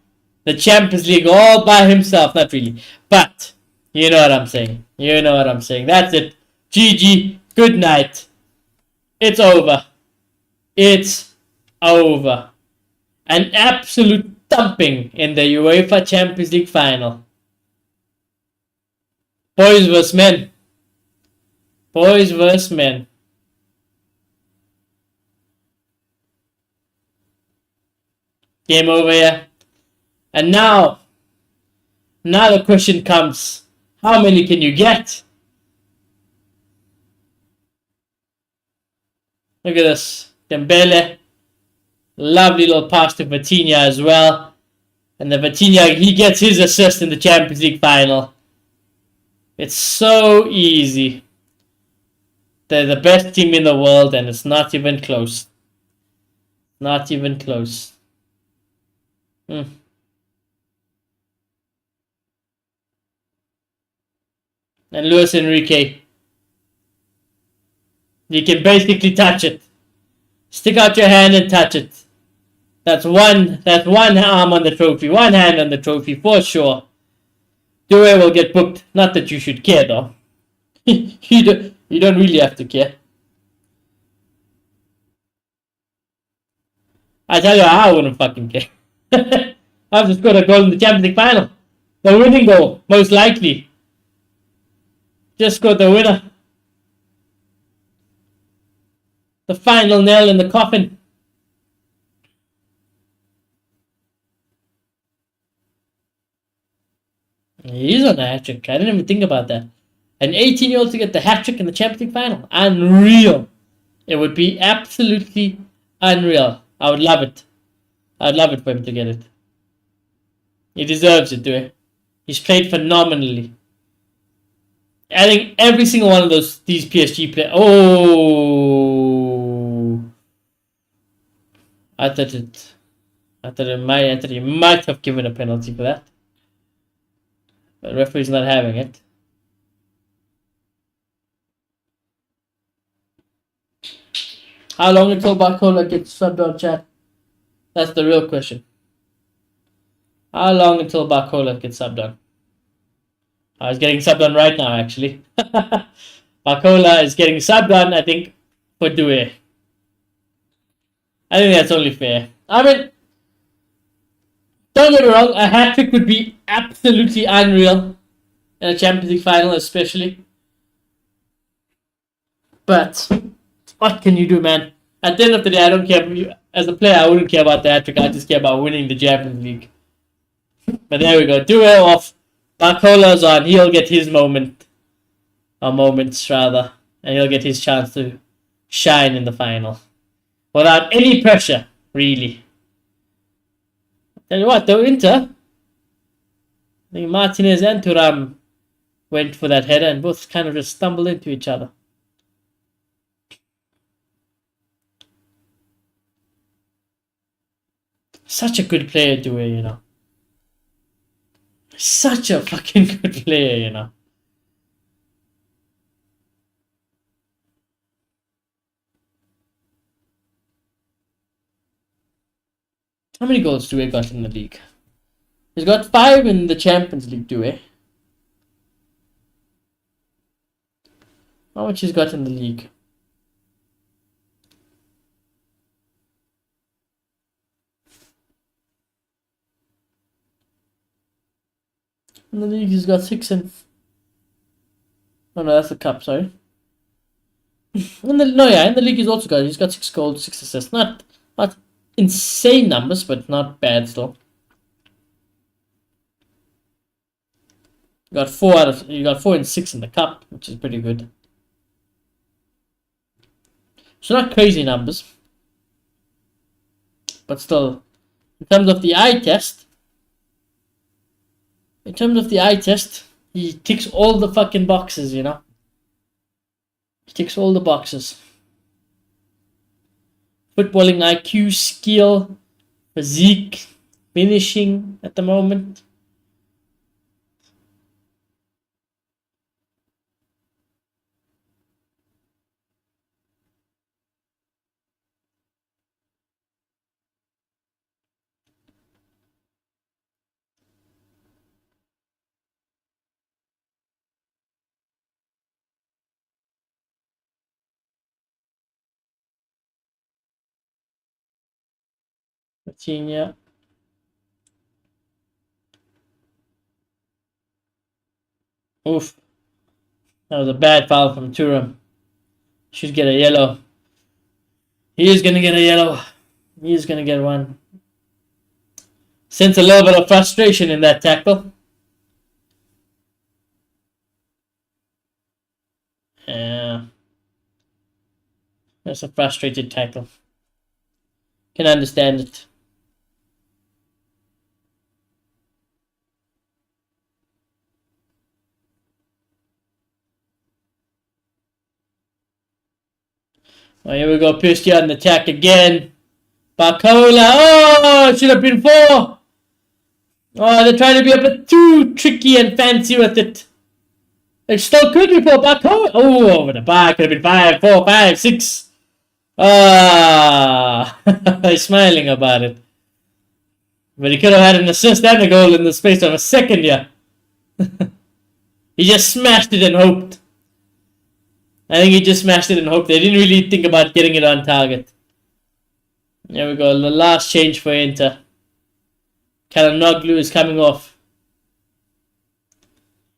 the Champions League all by himself. Not really. But, you know what I'm saying. That's it. GG. Good night. It's over. It's over. An absolute thumping in the UEFA Champions League final. Boys vs men. Boys versus men. Game over here. And now the question comes. How many can you get? Look at this. Dembele. Lovely little pass to Vitinha as well. And the Vitinha, he gets his assist in the Champions League final. It's so easy. They're the best team in the world and it's not even close. Not even close. And Luis Enrique. You can basically touch it. Stick out your hand and touch it. That's one arm on the trophy. One hand on the trophy for sure. Due will get booked. Not that you should care though. you don't really have to care. I tell you, I wouldn't fucking care. I've just got a goal in the Champions League final. The winning goal, most likely. Just got the winner. The final nail in the coffin. He's on a hat-trick. I didn't even think about that. An 18-year-old to get the hat-trick in the Champions League final. Unreal. It would be absolutely unreal. I would love it. I'd love it for him to get it. He deserves it, too. He's played phenomenally. I think every single one of these PSG players. Oh, I thought he might have given a penalty for that. But the referee's not having it. How long until Barcola gets subbed on, chat? That's the real question. How long until Barcola gets subbed on? I was getting subbed on right now, actually. Barcola is getting subbed on, I think, for Due. I think that's only fair. I mean, don't get me wrong, a hat-trick would be absolutely unreal in a Champions League final, especially. But what can you do, man? At the end of the day, I don't care. As a player, I wouldn't care about the hat-trick. I just care about winning the Champions League. But there we go. Due off. Barcola's on. He'll get his moment. Or moments, rather. And he'll get his chance to shine in the final. Without any pressure, really. Tell you what, though, Inter. I think Martinez and Thuram went for that header and both kind of just stumbled into each other. Such a good player, Due, you know. Such a fucking good player, you know. How many goals Due got in the league? He's got 5 in the Champions League, Due. How much he's got in the league? In the league, he's got 6 and... Oh no, that's the cup, sorry. In the league he's also got 6 goals, 6 assists. Not insane numbers, but not bad still. You got 4 and 6 in the cup, which is pretty good. So not crazy numbers. But still, in terms of the eye test, he ticks all the fucking boxes, you know. He ticks all the boxes. Footballing IQ, skill, physique, finishing at the moment. Virginia. Oof. That was a bad foul from Thuram. Should get a yellow. He is gonna get a yellow. He is gonna get one. Sense a little bit of frustration in that tackle. Yeah. That's a frustrated tackle. Can understand it. Oh, here we go. PSG on the attack again. Barcola. Oh, it should have been 4. Oh, they're trying to be a bit too tricky and fancy with it. It still could be 4. Barcola. Oh, over the bar. Could have been 5, 4, 5, 6. Ah, he's smiling about it. But he could have had an assist and a goal in the space of a second, yeah. He just smashed it and hoped. I think he just smashed it and hoped. They didn't really think about getting it on target. There we go. The last change for Inter. Calhanoglu is coming off.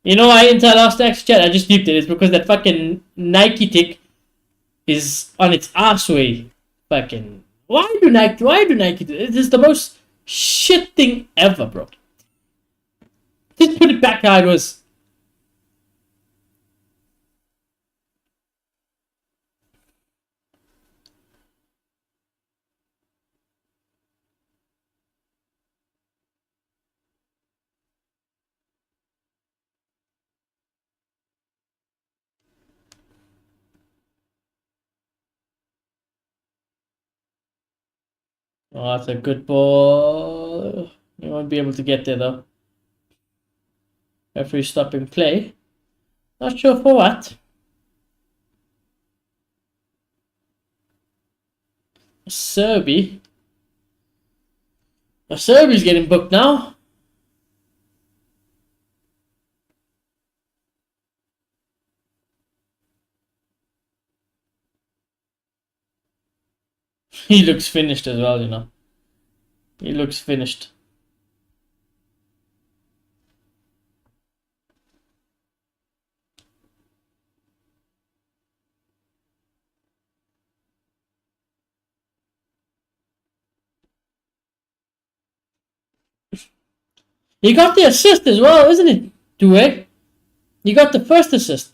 You know why Inter lost extra chat? I just deeped it. It's because that fucking Nike tick is on its arse way. Fucking. Why do Nike do it? It is the most shit thing ever, bro. Just put it back how it was. Oh, that's a good ball. You won't be able to get there though. Referee stopping play. Not sure for what. Serbi. Serbi's getting booked now. He looks finished as well, you know. He looks finished. He got the assist as well, isn't it? Due? He got the first assist.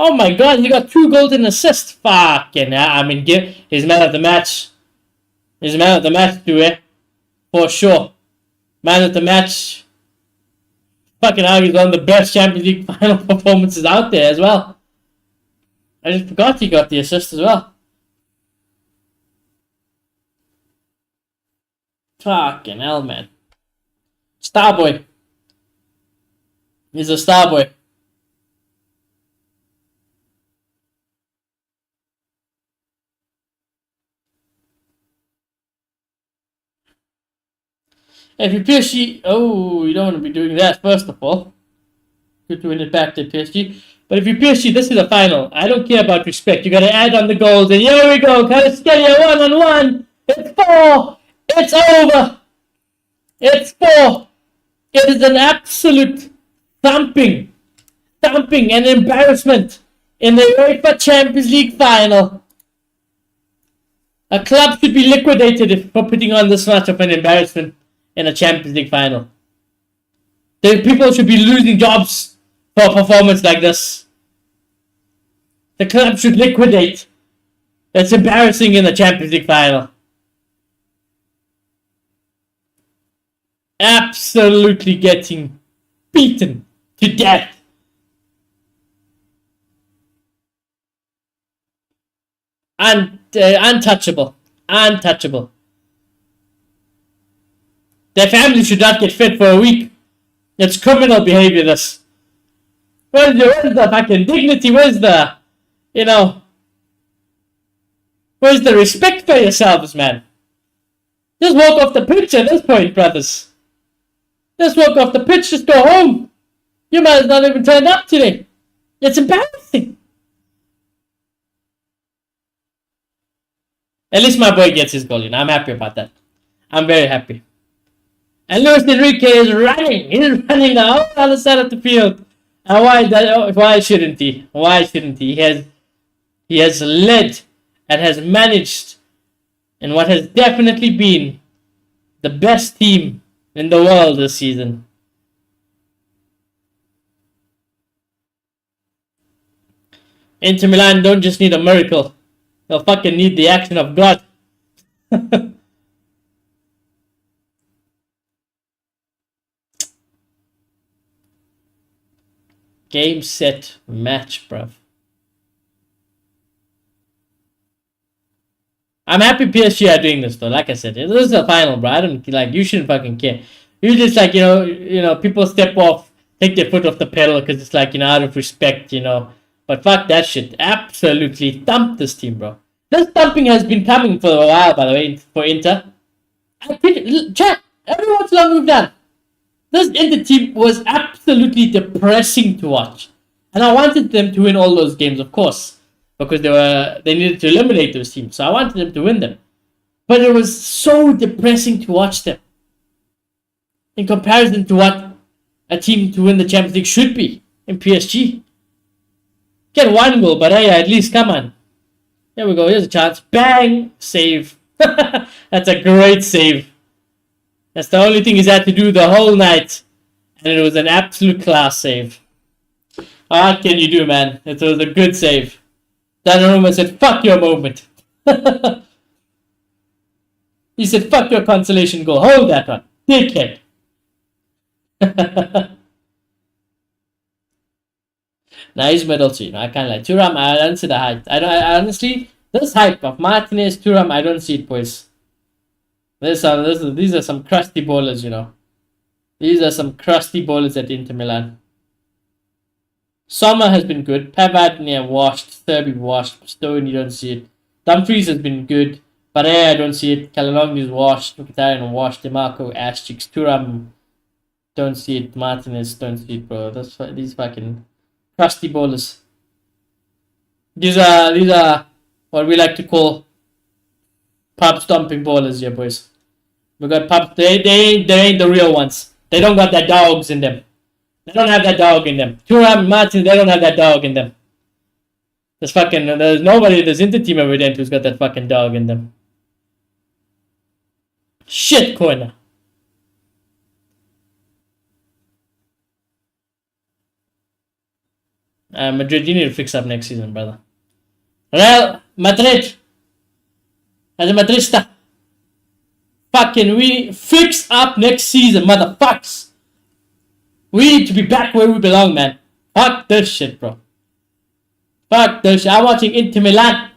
Oh my god, he got 2 golden assists. Fucking hell. I mean, he's man of the match. He's man of the match, Due. For sure. Man of the match. Fucking hell, he's one of the best Champions League final performances out there as well. I just forgot he got the assist as well. Fucking hell, man. Starboy. He's a starboy. If you PSG, oh, you don't want to be doing that, first of all. Good to win it back to PSG. But if you PSG, this is a final. I don't care about respect. You got to add on the goals. And here we go. Kvaratskhelia 1-on-1. It's 4. It's over. It's 4. It is an absolute thumping and embarrassment in the UEFA Champions League final. A club should be liquidated for putting on this much of an embarrassment in a Champions League final. The people should be losing jobs for a performance like this. The club should liquidate. That's embarrassing in the Champions League final. Absolutely getting beaten to death. Untouchable. Untouchable. Their family should not get fed for a week. It's criminal behavior, this. Where's the fucking dignity? Where's the, where's the respect for yourselves, man? Just walk off the pitch at this point, brothers. Just walk off the pitch, just go home. You might not even turn up today. It's embarrassing. At least my boy gets his goal, I'm happy about that. I'm very happy. And Luis Enrique is running. He's running the whole other side of the field. And why shouldn't he? Why shouldn't he? He has led and has managed in what has definitely been the best team in the world this season. Inter Milan don't just need a miracle. They'll fucking need the action of God. Game, set, match, bruv. I'm happy PSG are doing this though. Like I said, this is the final, bro. I don't like. You shouldn't fucking care. You just like people step off, take their foot off the pedal because it's like out of respect. But fuck that shit. Absolutely thump this team, bro. This thumping has been coming for a while, by the way, for Inter. Chat. Every once in a while we've done. This Inter team was absolutely depressing to watch, and I wanted them to win all those games, of course, because they needed to eliminate those teams. So I wanted them to win them, but it was so depressing to watch them in comparison to what a team to win the Champions League should be in PSG. Get one goal, but hey, at least come on. Here we go. Here's a chance. Bang! Save. That's a great save. That's the only thing he's had to do the whole night. And it was an absolute class save. What can you do, man? It was a good save. Donnarumma said, fuck your moment. He said, fuck your consolation goal. Hold that one. Dickhead. Nice medal too. I can't lie. Thuram, I don't see the hype. I honestly, this hype of Martinez, Thuram, I don't see it, boys. These are some crusty bowlers, These are some crusty bowlers at Inter Milan. Sommer has been good. Pavard, washed. Thurby washed. Stone, you don't see it. Dumfries has been good. Pareja, I don't see it. Calhanoglu is washed. Mkhitaryan washed. DeMarco, ass cheeks. Thuram, don't see it. Martinez, don't see it, bro. These fucking crusty bowlers. These are what we like to call pub stomping bowlers here, boys. We got pub. They ain't the real ones. They don't got that dogs in them. They don't have that dog in them. Thuram, Martin, they don't have that dog in them. There's nobody in this Inter team evident who's got that fucking dog in them. Shit corner. Madrid, you need to fix up next season, brother. Real Madrid. As a Madrista. Fucking we fix up next season, motherfuckers. We need to be back where we belong, man. Fuck this shit, bro. Fuck this shit. I'm watching Inter Milan.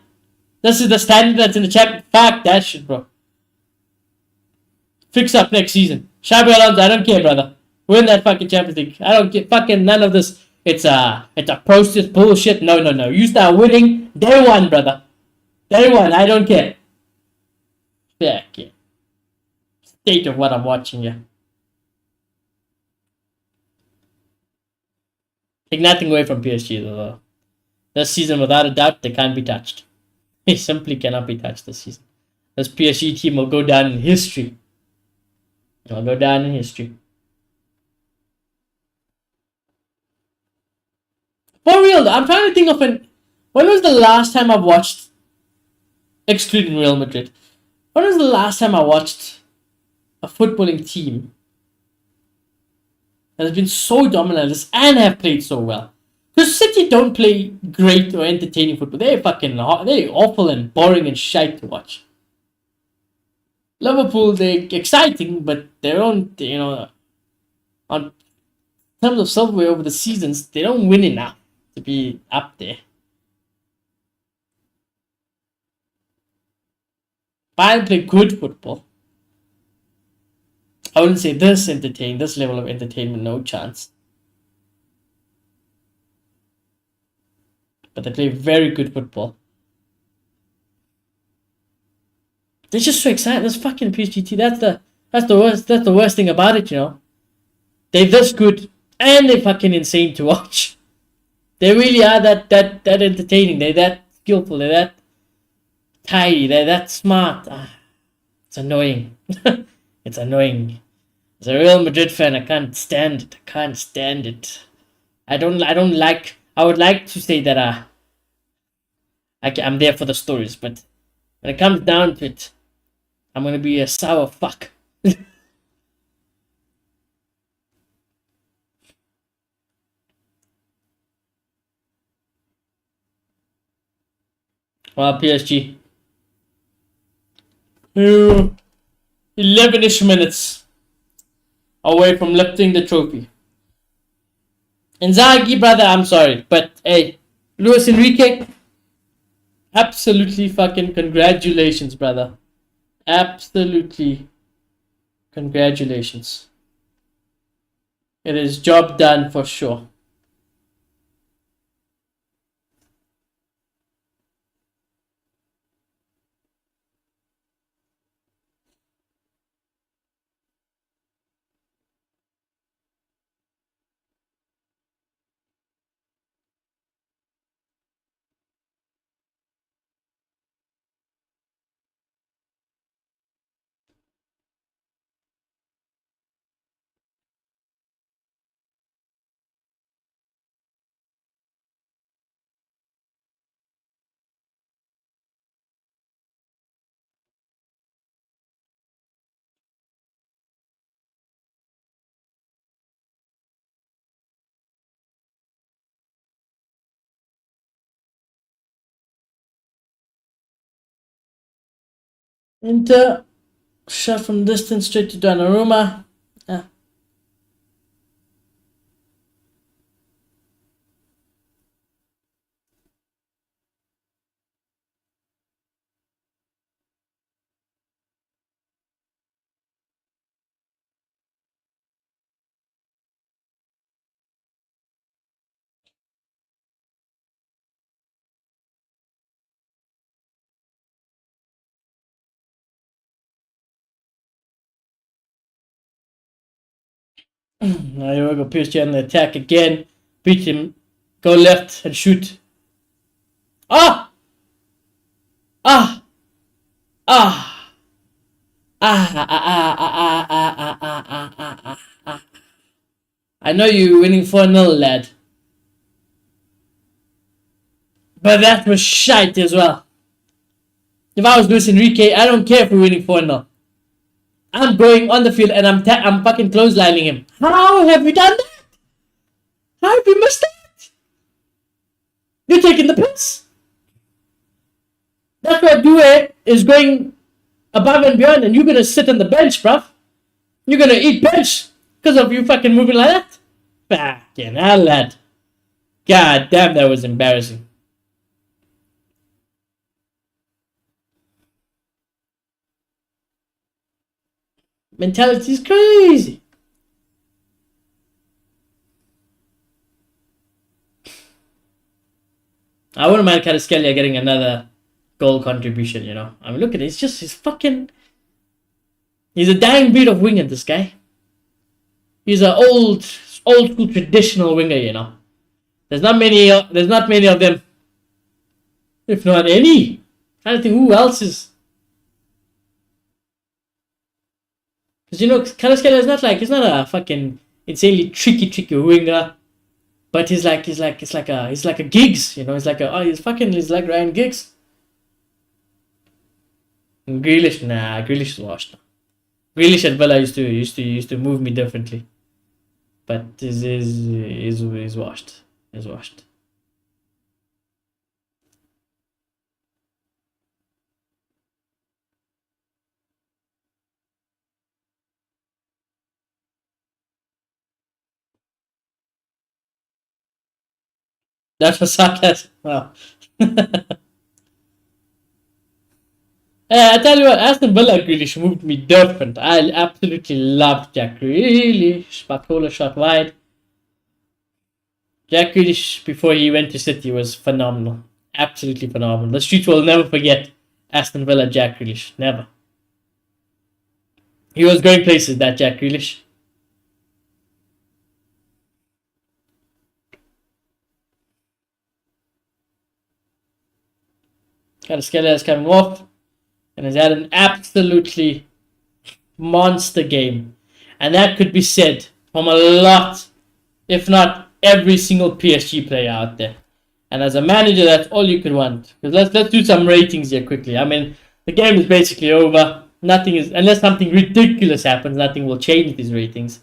This is the standard that's in the chat. Fuck that shit, bro. Fix up next season. Xabi Alonso, I don't care, brother. Win that fucking Champions League. I don't get fucking none of this. It's a process bullshit. No. You start winning day one, brother. Day one. I don't care. Yeah. State of what I'm watching here. Take nothing away from PSG though. This season, without a doubt, they can't be touched. They simply cannot be touched this season. This PSG team will go down in history. It'll go down in history. For real, I'm trying to think of when was the last time I watched, excluding Real Madrid, when was the last time I watched a footballing team that has been so dominant and have played so well? Because City don't play great or entertaining football. They're awful and boring and shite to watch. Liverpool, they're exciting, but they don't, on terms of silverware over the seasons, they don't win enough to be up there. Bayern play good football. I wouldn't say this level of entertainment, no chance. But they play very good football. They're just so excited. This fucking PSG, that's the worst thing about it, They're this good and they're fucking insane to watch. They really are that entertaining. They're that skillful. They're that tidy. They're that smart. It's annoying. It's annoying. As a Real Madrid fan, I can't stand it. I would like to say that I'm there for the stories, but when it comes down to it, I'm gonna be a sour fuck. Well, PSG. 11-ish minutes away from lifting the trophy. Inzaghi, brother, I'm sorry, but hey, Luis Enrique, absolutely fucking congratulations, brother. Absolutely congratulations. It is job done for sure. Inter, shot from distance straight to Donnarumma. Yeah. Now here we go, PSG on the attack again. Beat him. Go left and shoot. Ah! Ah! Ah! Ah! Ah! Ah! Ah! Ah! Ah! Ah! Ah! Ah! Ah! I know you're winning 4-0, lad. But that was shite as well. If I was Luis Enrique, I don't care if we're winning 4-0. I'm going on the field and I'm fucking clotheslining him. How have you done that? How have you missed that? You're taking the piss. That's why Due is going above and beyond, and you're gonna sit on the bench, bruv. You're gonna eat bench because of you fucking moving like that. Fucking hell, lad. God damn, that was embarrassing. Mentality is crazy. I wouldn't mind Kvaratskhelia getting another goal contribution, you know. I mean, look at it. He's fucking... He's a dying breed of winger, this guy. He's an old school traditional winger, you know. There's not many of them. If not any. I don't think who else is. Because, you know, Kvaratskhelia is not like... He's not a fucking insanely tricky winger. But he's like a Giggs, you know. He's like Ryan Giggs. And Grealish, nah, Grealish is washed. Grealish at Villa used to move me differently, but is washed. Is washed. That was sarcasm. Wow. I tell you what, Aston Villa Grealish moved me different. I absolutely loved Jack Grealish. Barcola shot wide. Jack Grealish, before he went to City, was phenomenal. Absolutely phenomenal. The streets will never forget Aston Villa Jack Grealish. Never. He was going places, that Jack Grealish. Kvaratskhelia is coming off and has had an absolutely monster game. And that could be said from a lot, if not every single PSG player out there. And as a manager, that's all you could want. Because let's do some ratings here quickly. I mean, the game is basically over. Nothing is, unless something ridiculous happens, nothing will change these ratings.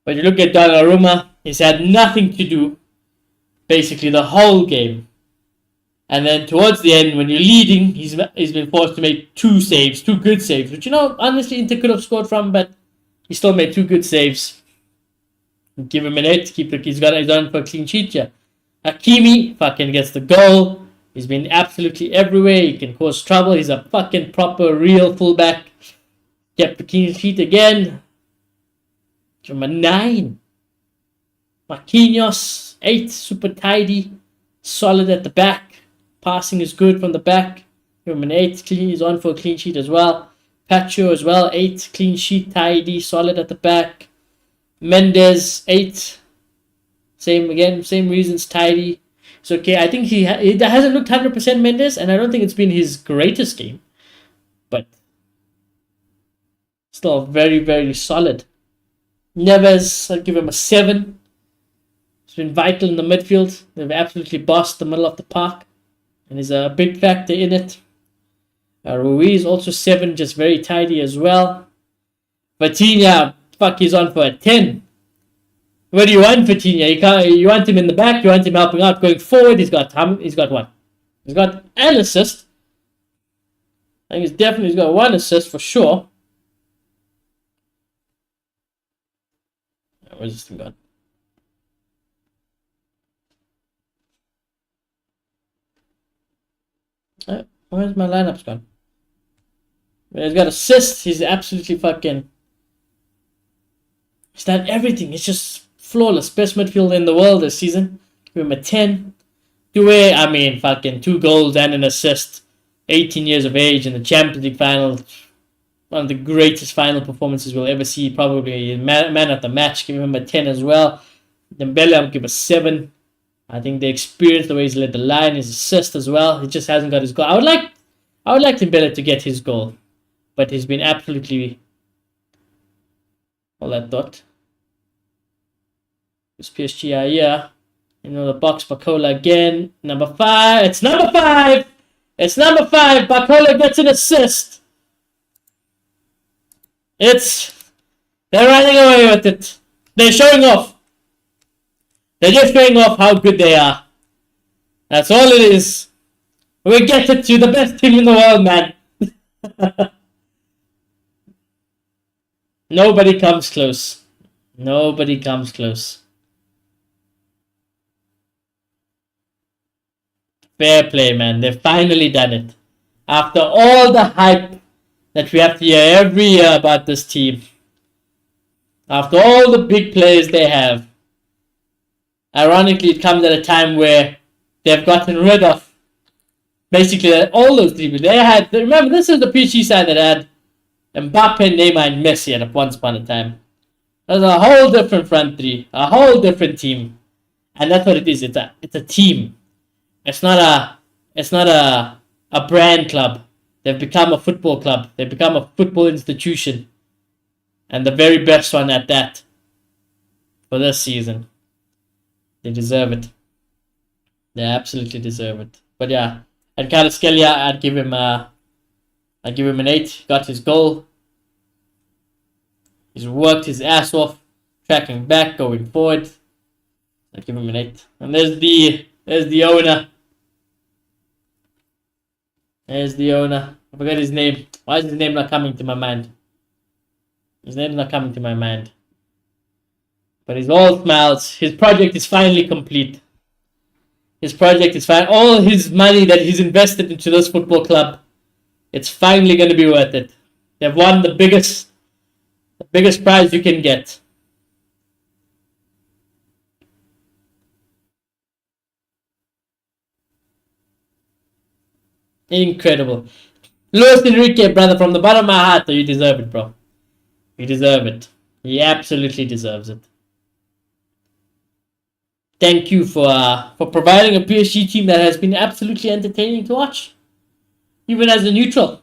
But you look at Donnarumma, he's had nothing to do basically the whole game. And then towards the end, when you're leading, he's been forced to make 2 saves, 2 good saves, which, honestly, Inter could have scored from, but he still made 2 good saves. Give him an 8, he's on for a clean sheet here. Hakimi fucking gets the goal. He's been absolutely everywhere. He can cause trouble. He's a fucking proper, real fullback. Kept the clean sheet again. Give him a 9. Marquinhos, 8, super tidy. Solid at the back. Passing is good from the back. Give him an 8. He's on for a clean sheet as well. Pacho as well, 8. Clean sheet, tidy, solid at the back. Mendes, 8. Same reasons, tidy. It's okay. I think he hasn't looked 100% Mendes, and I don't think it's been his greatest game. But still very, very solid. Neves, I'll give him a 7. He's been vital in the midfield. They've absolutely bossed the middle of the park. And he's a big factor in it. Ruiz, also 7, just very tidy as well. Vitinha, he's on for a 10. What do you want, Vitinha? You want him in the back, you want him helping out, going forward. He's got what? He's got an assist. I think he's got 1 assist for sure. Where's this thing gone? Where's my lineups gone? He's got assists. He's absolutely fucking... He's done everything. It's just flawless. Best midfielder in the world this season. Give him a 10. Doué, I mean, fucking 2 goals and an assist. 18 years of age in the Champions League final. One of the greatest final performances we'll ever see. Probably man of the match. Give him a 10 as well. Dembele, I'll give a 7. I think the experience, the way he's led the line, his assist as well. He just hasn't got his goal. I would like Dembele to get his goal, but he's been absolutely all that thought. This PSG are here. The box, Bacola again. Number 5. It's number 5. It's number 5. Bacola gets an assist. They're running away with it. They're showing off. They're just showing off how good they are. That's all it is. We get it to the best team in the world, man. Nobody comes close. Nobody comes close. Fair play, man. They've finally done it. After all the hype that we have to hear every year about this team. After all the big players they have. Ironically, it comes at a time where they've gotten rid of basically all those people. Remember, this is the PSG side that had Mbappe, Neymar, and Messi at once upon a time. There's a whole different front three, a whole different team, and that's what it is. It's a team. It's not a brand club. They've become a football club. They've become a football institution, and the very best one at that for this season. They deserve it. They absolutely deserve it. But yeah, at Kvaratskhelia, I'd give him an 8. Got his goal. He's worked his ass off, tracking back, going forward. I'd give him an 8. And there's the owner. There's the owner. I forgot his name. Why is his name not coming to my mind? His name's not coming to my mind. But he's all smiles. His project is finally complete. His project is fine. All his money that he's invested into this football club, it's finally going to be worth it. They've won the biggest prize you can get. Incredible. Luis Enrique, brother, from the bottom of my heart, you deserve it, bro. You deserve it. He absolutely deserves it. Thank you for providing a PSG team that has been absolutely entertaining to watch. Even as a neutral.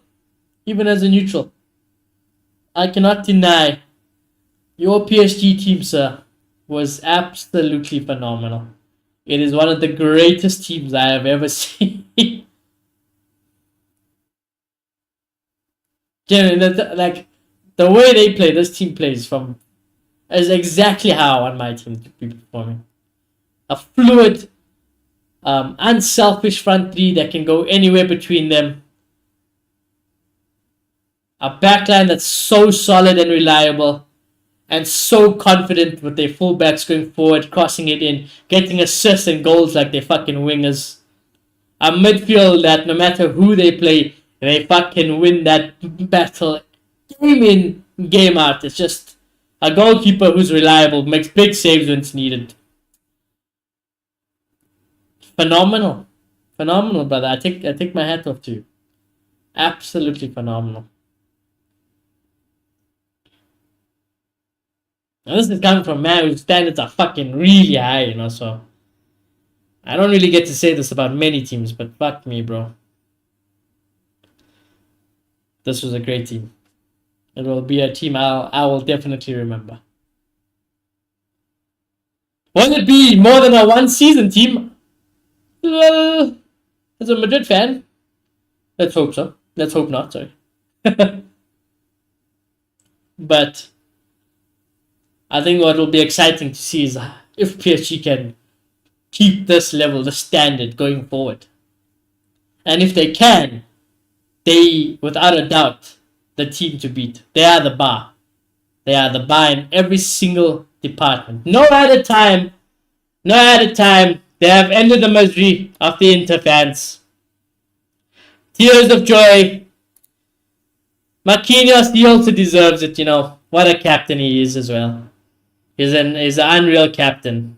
I cannot deny your PSG team, sir, was absolutely phenomenal. It is one of the greatest teams I have ever seen. Genuinely, like the way they play, this team plays from is exactly how I want my team to be performing. A fluid, unselfish front three that can go anywhere between them. A backline that's so solid and reliable and so confident with their fullbacks going forward, crossing it in, getting assists and goals like they're fucking wingers. A midfield that no matter who they play, they fucking win that battle game in, game out. It's just a goalkeeper who's reliable, makes big saves when it's needed. Phenomenal. Phenomenal, brother. I take my hat off to you. Absolutely phenomenal. Now this is coming from a man whose standards are fucking really high, you know, so I don't really get to say this about many teams, but fuck me, bro. This was a great team. It will be a team I will definitely remember. Will it be more than a one-season team? As a Madrid fan, let's hope so. Let's hope not, sorry. But I think what will be exciting to see is if PSG can keep this level, the standard going forward. And if they can, they, without a doubt, the team to beat. They are the bar. They are the bar in every single department. No other time, they have ended the misery of the Inter fans. Tears of joy. Marquinhos, he also deserves it, you know. What a captain he is as well. He's an unreal captain.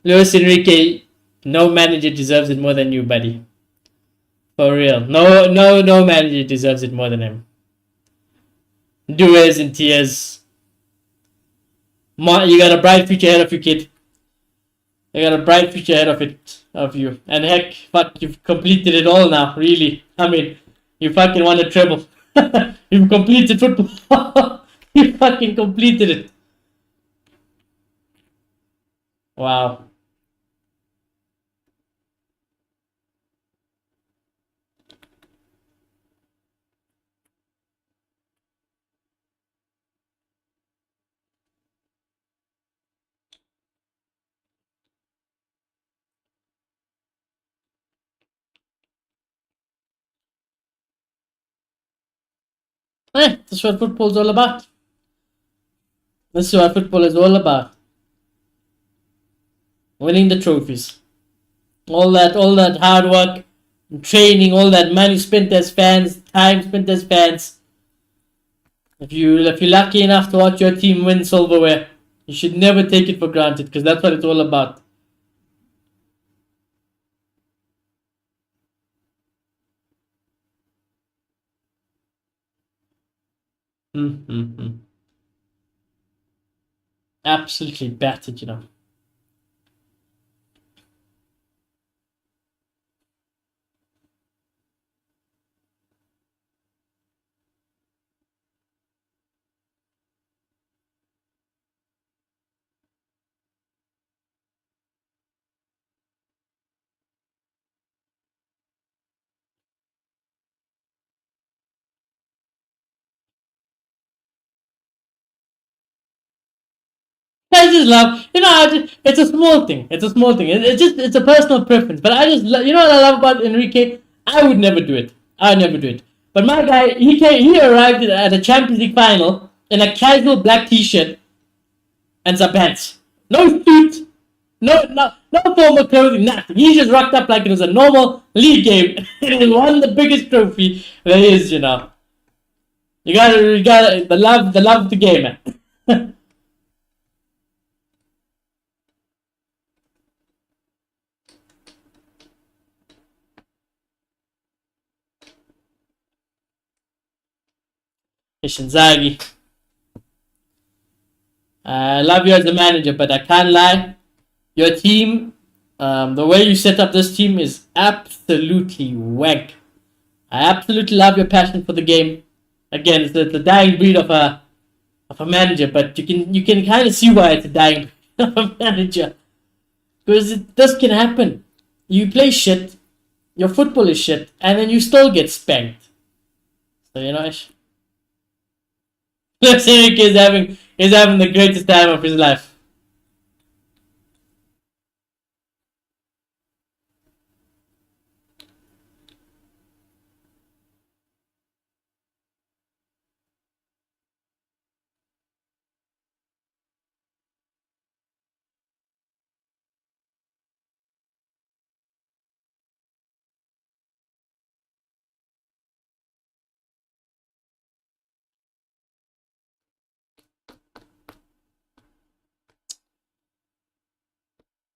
Luis Enrique, no manager deserves it more than you, buddy. For real. No manager deserves it more than him. Duez in tears. You got a bright future ahead of you, kid. You got a bright future ahead of you. And heck, fuck, you've completed it all now, really. I mean, you fucking won a treble. You've completed football. You fucking completed it. Wow. This is what football's all about. This is what football is all about. Winning the trophies. All that hard work, training, all that money spent as fans, time spent as fans. If you're lucky enough to watch your team win silverware, you should never take it for granted, because that's what it's all about. Absolutely battered, you know. I just love, you know, it's a small thing. It's a small thing. It's a personal preference. But I just, you know what I love about Enrique? I would never do it. I would never do it. But my guy, he arrived at a Champions League final in a casual black t-shirt and some pants. No suit, no formal clothing, nothing. He just rocked up like it was a normal league game and he won the biggest trophy there is, you know. You gotta the love of the game, man. Shinzagi. I love you as a manager, but I can't lie. Your team, the way you set up this team is absolutely wank. I absolutely love your passion for the game. Again, it's the dying breed of a manager, but you can kind of see why it's a dying breed of a manager. Because this can happen. You play shit, your football is shit, and then you still get spanked. So you know, Eric is having the greatest time of his life.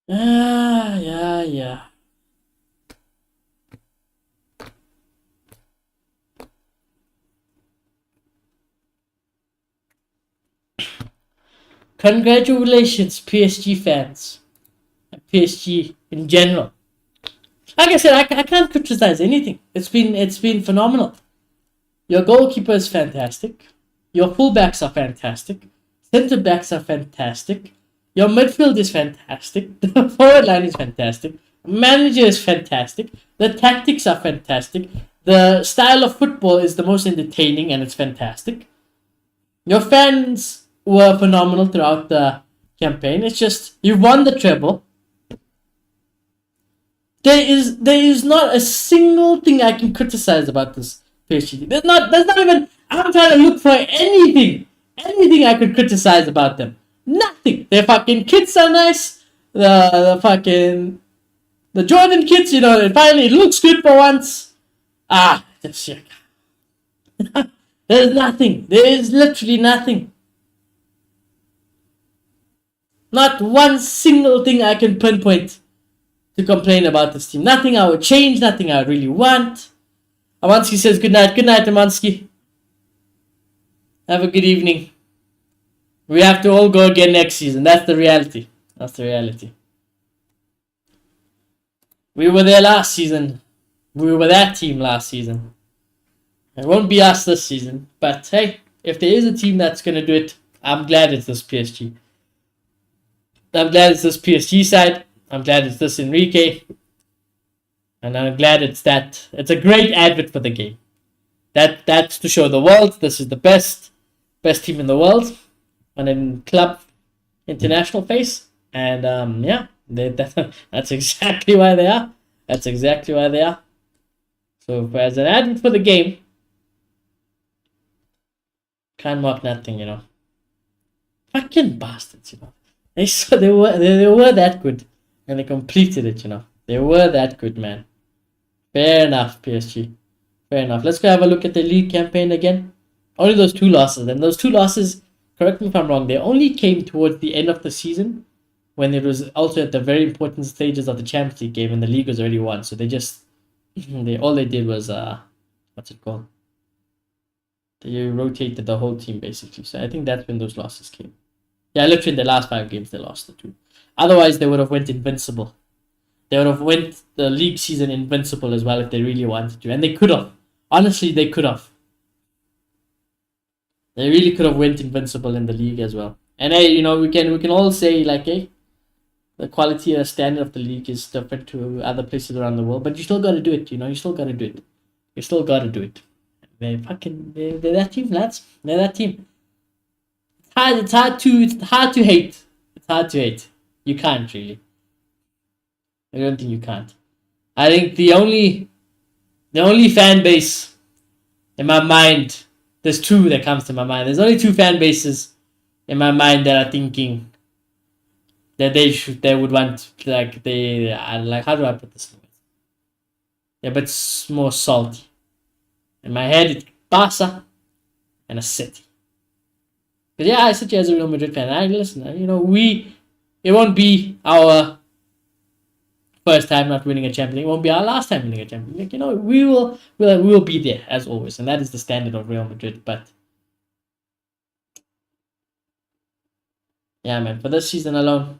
Ah, yeah, yeah. Congratulations, PSG fans. PSG in general. Like I said, I can't criticize anything. It's been phenomenal. Your goalkeeper is fantastic. Your fullbacks are fantastic. Centre backs are fantastic. Your midfield is fantastic. The forward line is fantastic. Manager is fantastic. The tactics are fantastic. The style of football is the most entertaining and it's fantastic. Your fans were phenomenal throughout the campaign. It's just you won the treble. There is not a single thing I can criticize about this PSG. There's not even I'm trying to look for anything I could criticize about them. Nothing. Their fucking kits are nice. The Jordan kits, it finally looks good for once. That's shit. There's nothing. There is literally nothing. Not one single thing I can pinpoint to complain about this team. Nothing I would change, nothing I really want. Amansky says good night. Good night, Amansky. Have a good evening. We have to all go again next season. That's the reality. That's the reality. We were there last season. We were that team last season. It won't be us this season. But hey, if there is a team that's going to do it, I'm glad it's this PSG. I'm glad it's this PSG side. I'm glad it's this Enrique. And I'm glad it's that. It's a great advert for the game. That's to show the world this is the best team in the world. And in club international phase. And yeah, that's exactly why they are. That's exactly why they are. So as an advert for the game, can't mark nothing. Fucking bastards, They were that good. And they completed it, They were that good, man. Fair enough, PSG. Fair enough. Let's go have a look at the league campaign again. Only those 2 losses. And those 2 losses, correct me if I'm wrong, they only came towards the end of the season when it was also at the very important stages of the Champions League game and the league was already won. So they just, all they did was, what's it called? They rotated the whole team basically. So I think that's when those losses came. Yeah, literally in the last 5 games they lost the 2. Otherwise, they would have went invincible. They would have went the league season invincible as well if they really wanted to. And they could have. Honestly, they could have. They really could have went invincible in the league as well. And hey, we can all say like, hey, the quality and standard of the league is different to other places around the world. But you still got to do it, You still got to do it. You still got to do it. They're that team, lads. They're that team. It's hard to hate. It's hard to hate. You can't really. I don't think you can't. I think the only fan base in my mind, there's 2 that comes to my mind. There's only 2 fan bases in my mind that are thinking that they would want, like, how do I put this? Yeah, but it's more salty. In my head, it's Barca and a City. But yeah, I sit here as a Real Madrid fan. I listen, it won't be our first time not winning a Champions League. It won't be our last time winning a Champions League. We will be there as always, and that is the standard of Real Madrid. But yeah, man, for this season alone,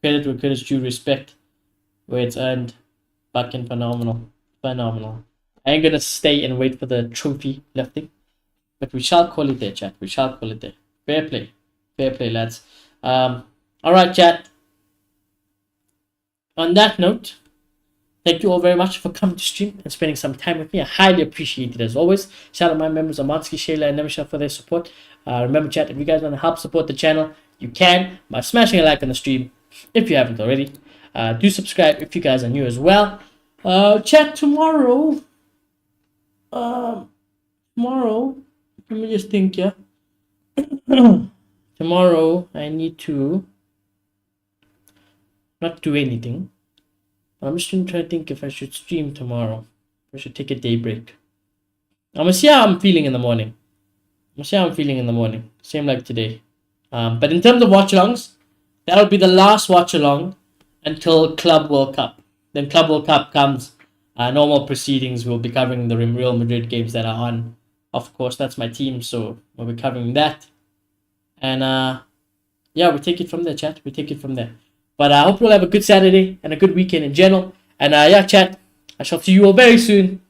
credit where credit's due, respect where it's earned. Fucking phenomenal. I ain't gonna stay and wait for the trophy lifting, but we shall call it there, chat. We shall call it there. Fair play, lads. All right, chat. on that note, thank you all very much for coming to stream and spending some time with me. I highly appreciate it as always. Shout out my members Amatski, Shayla, and Nemisha for their support. Remember, chat, if you guys want to help support the channel, you can by smashing a like on the stream if you haven't already. Do subscribe if you guys are new as well. Chat tomorrow. Tomorrow, let me just think, yeah. Tomorrow, I need to not do anything. I'm just trying to think if I should stream tomorrow. I should take a day break. I'm gonna see how I'm feeling in the morning. Same like today. But in terms of watch-alongs, that'll be the last watch-along until Club World Cup. Then Club World Cup comes. Normal proceedings. We'll be covering the Real Madrid games that are on. Of course, that's my team, so we'll be covering that. And yeah, we take it from there, chat. We take it from there. But I hope you'll have a good Saturday and a good weekend in general. And yeah, chat, I shall see you all very soon.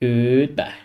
Goodbye.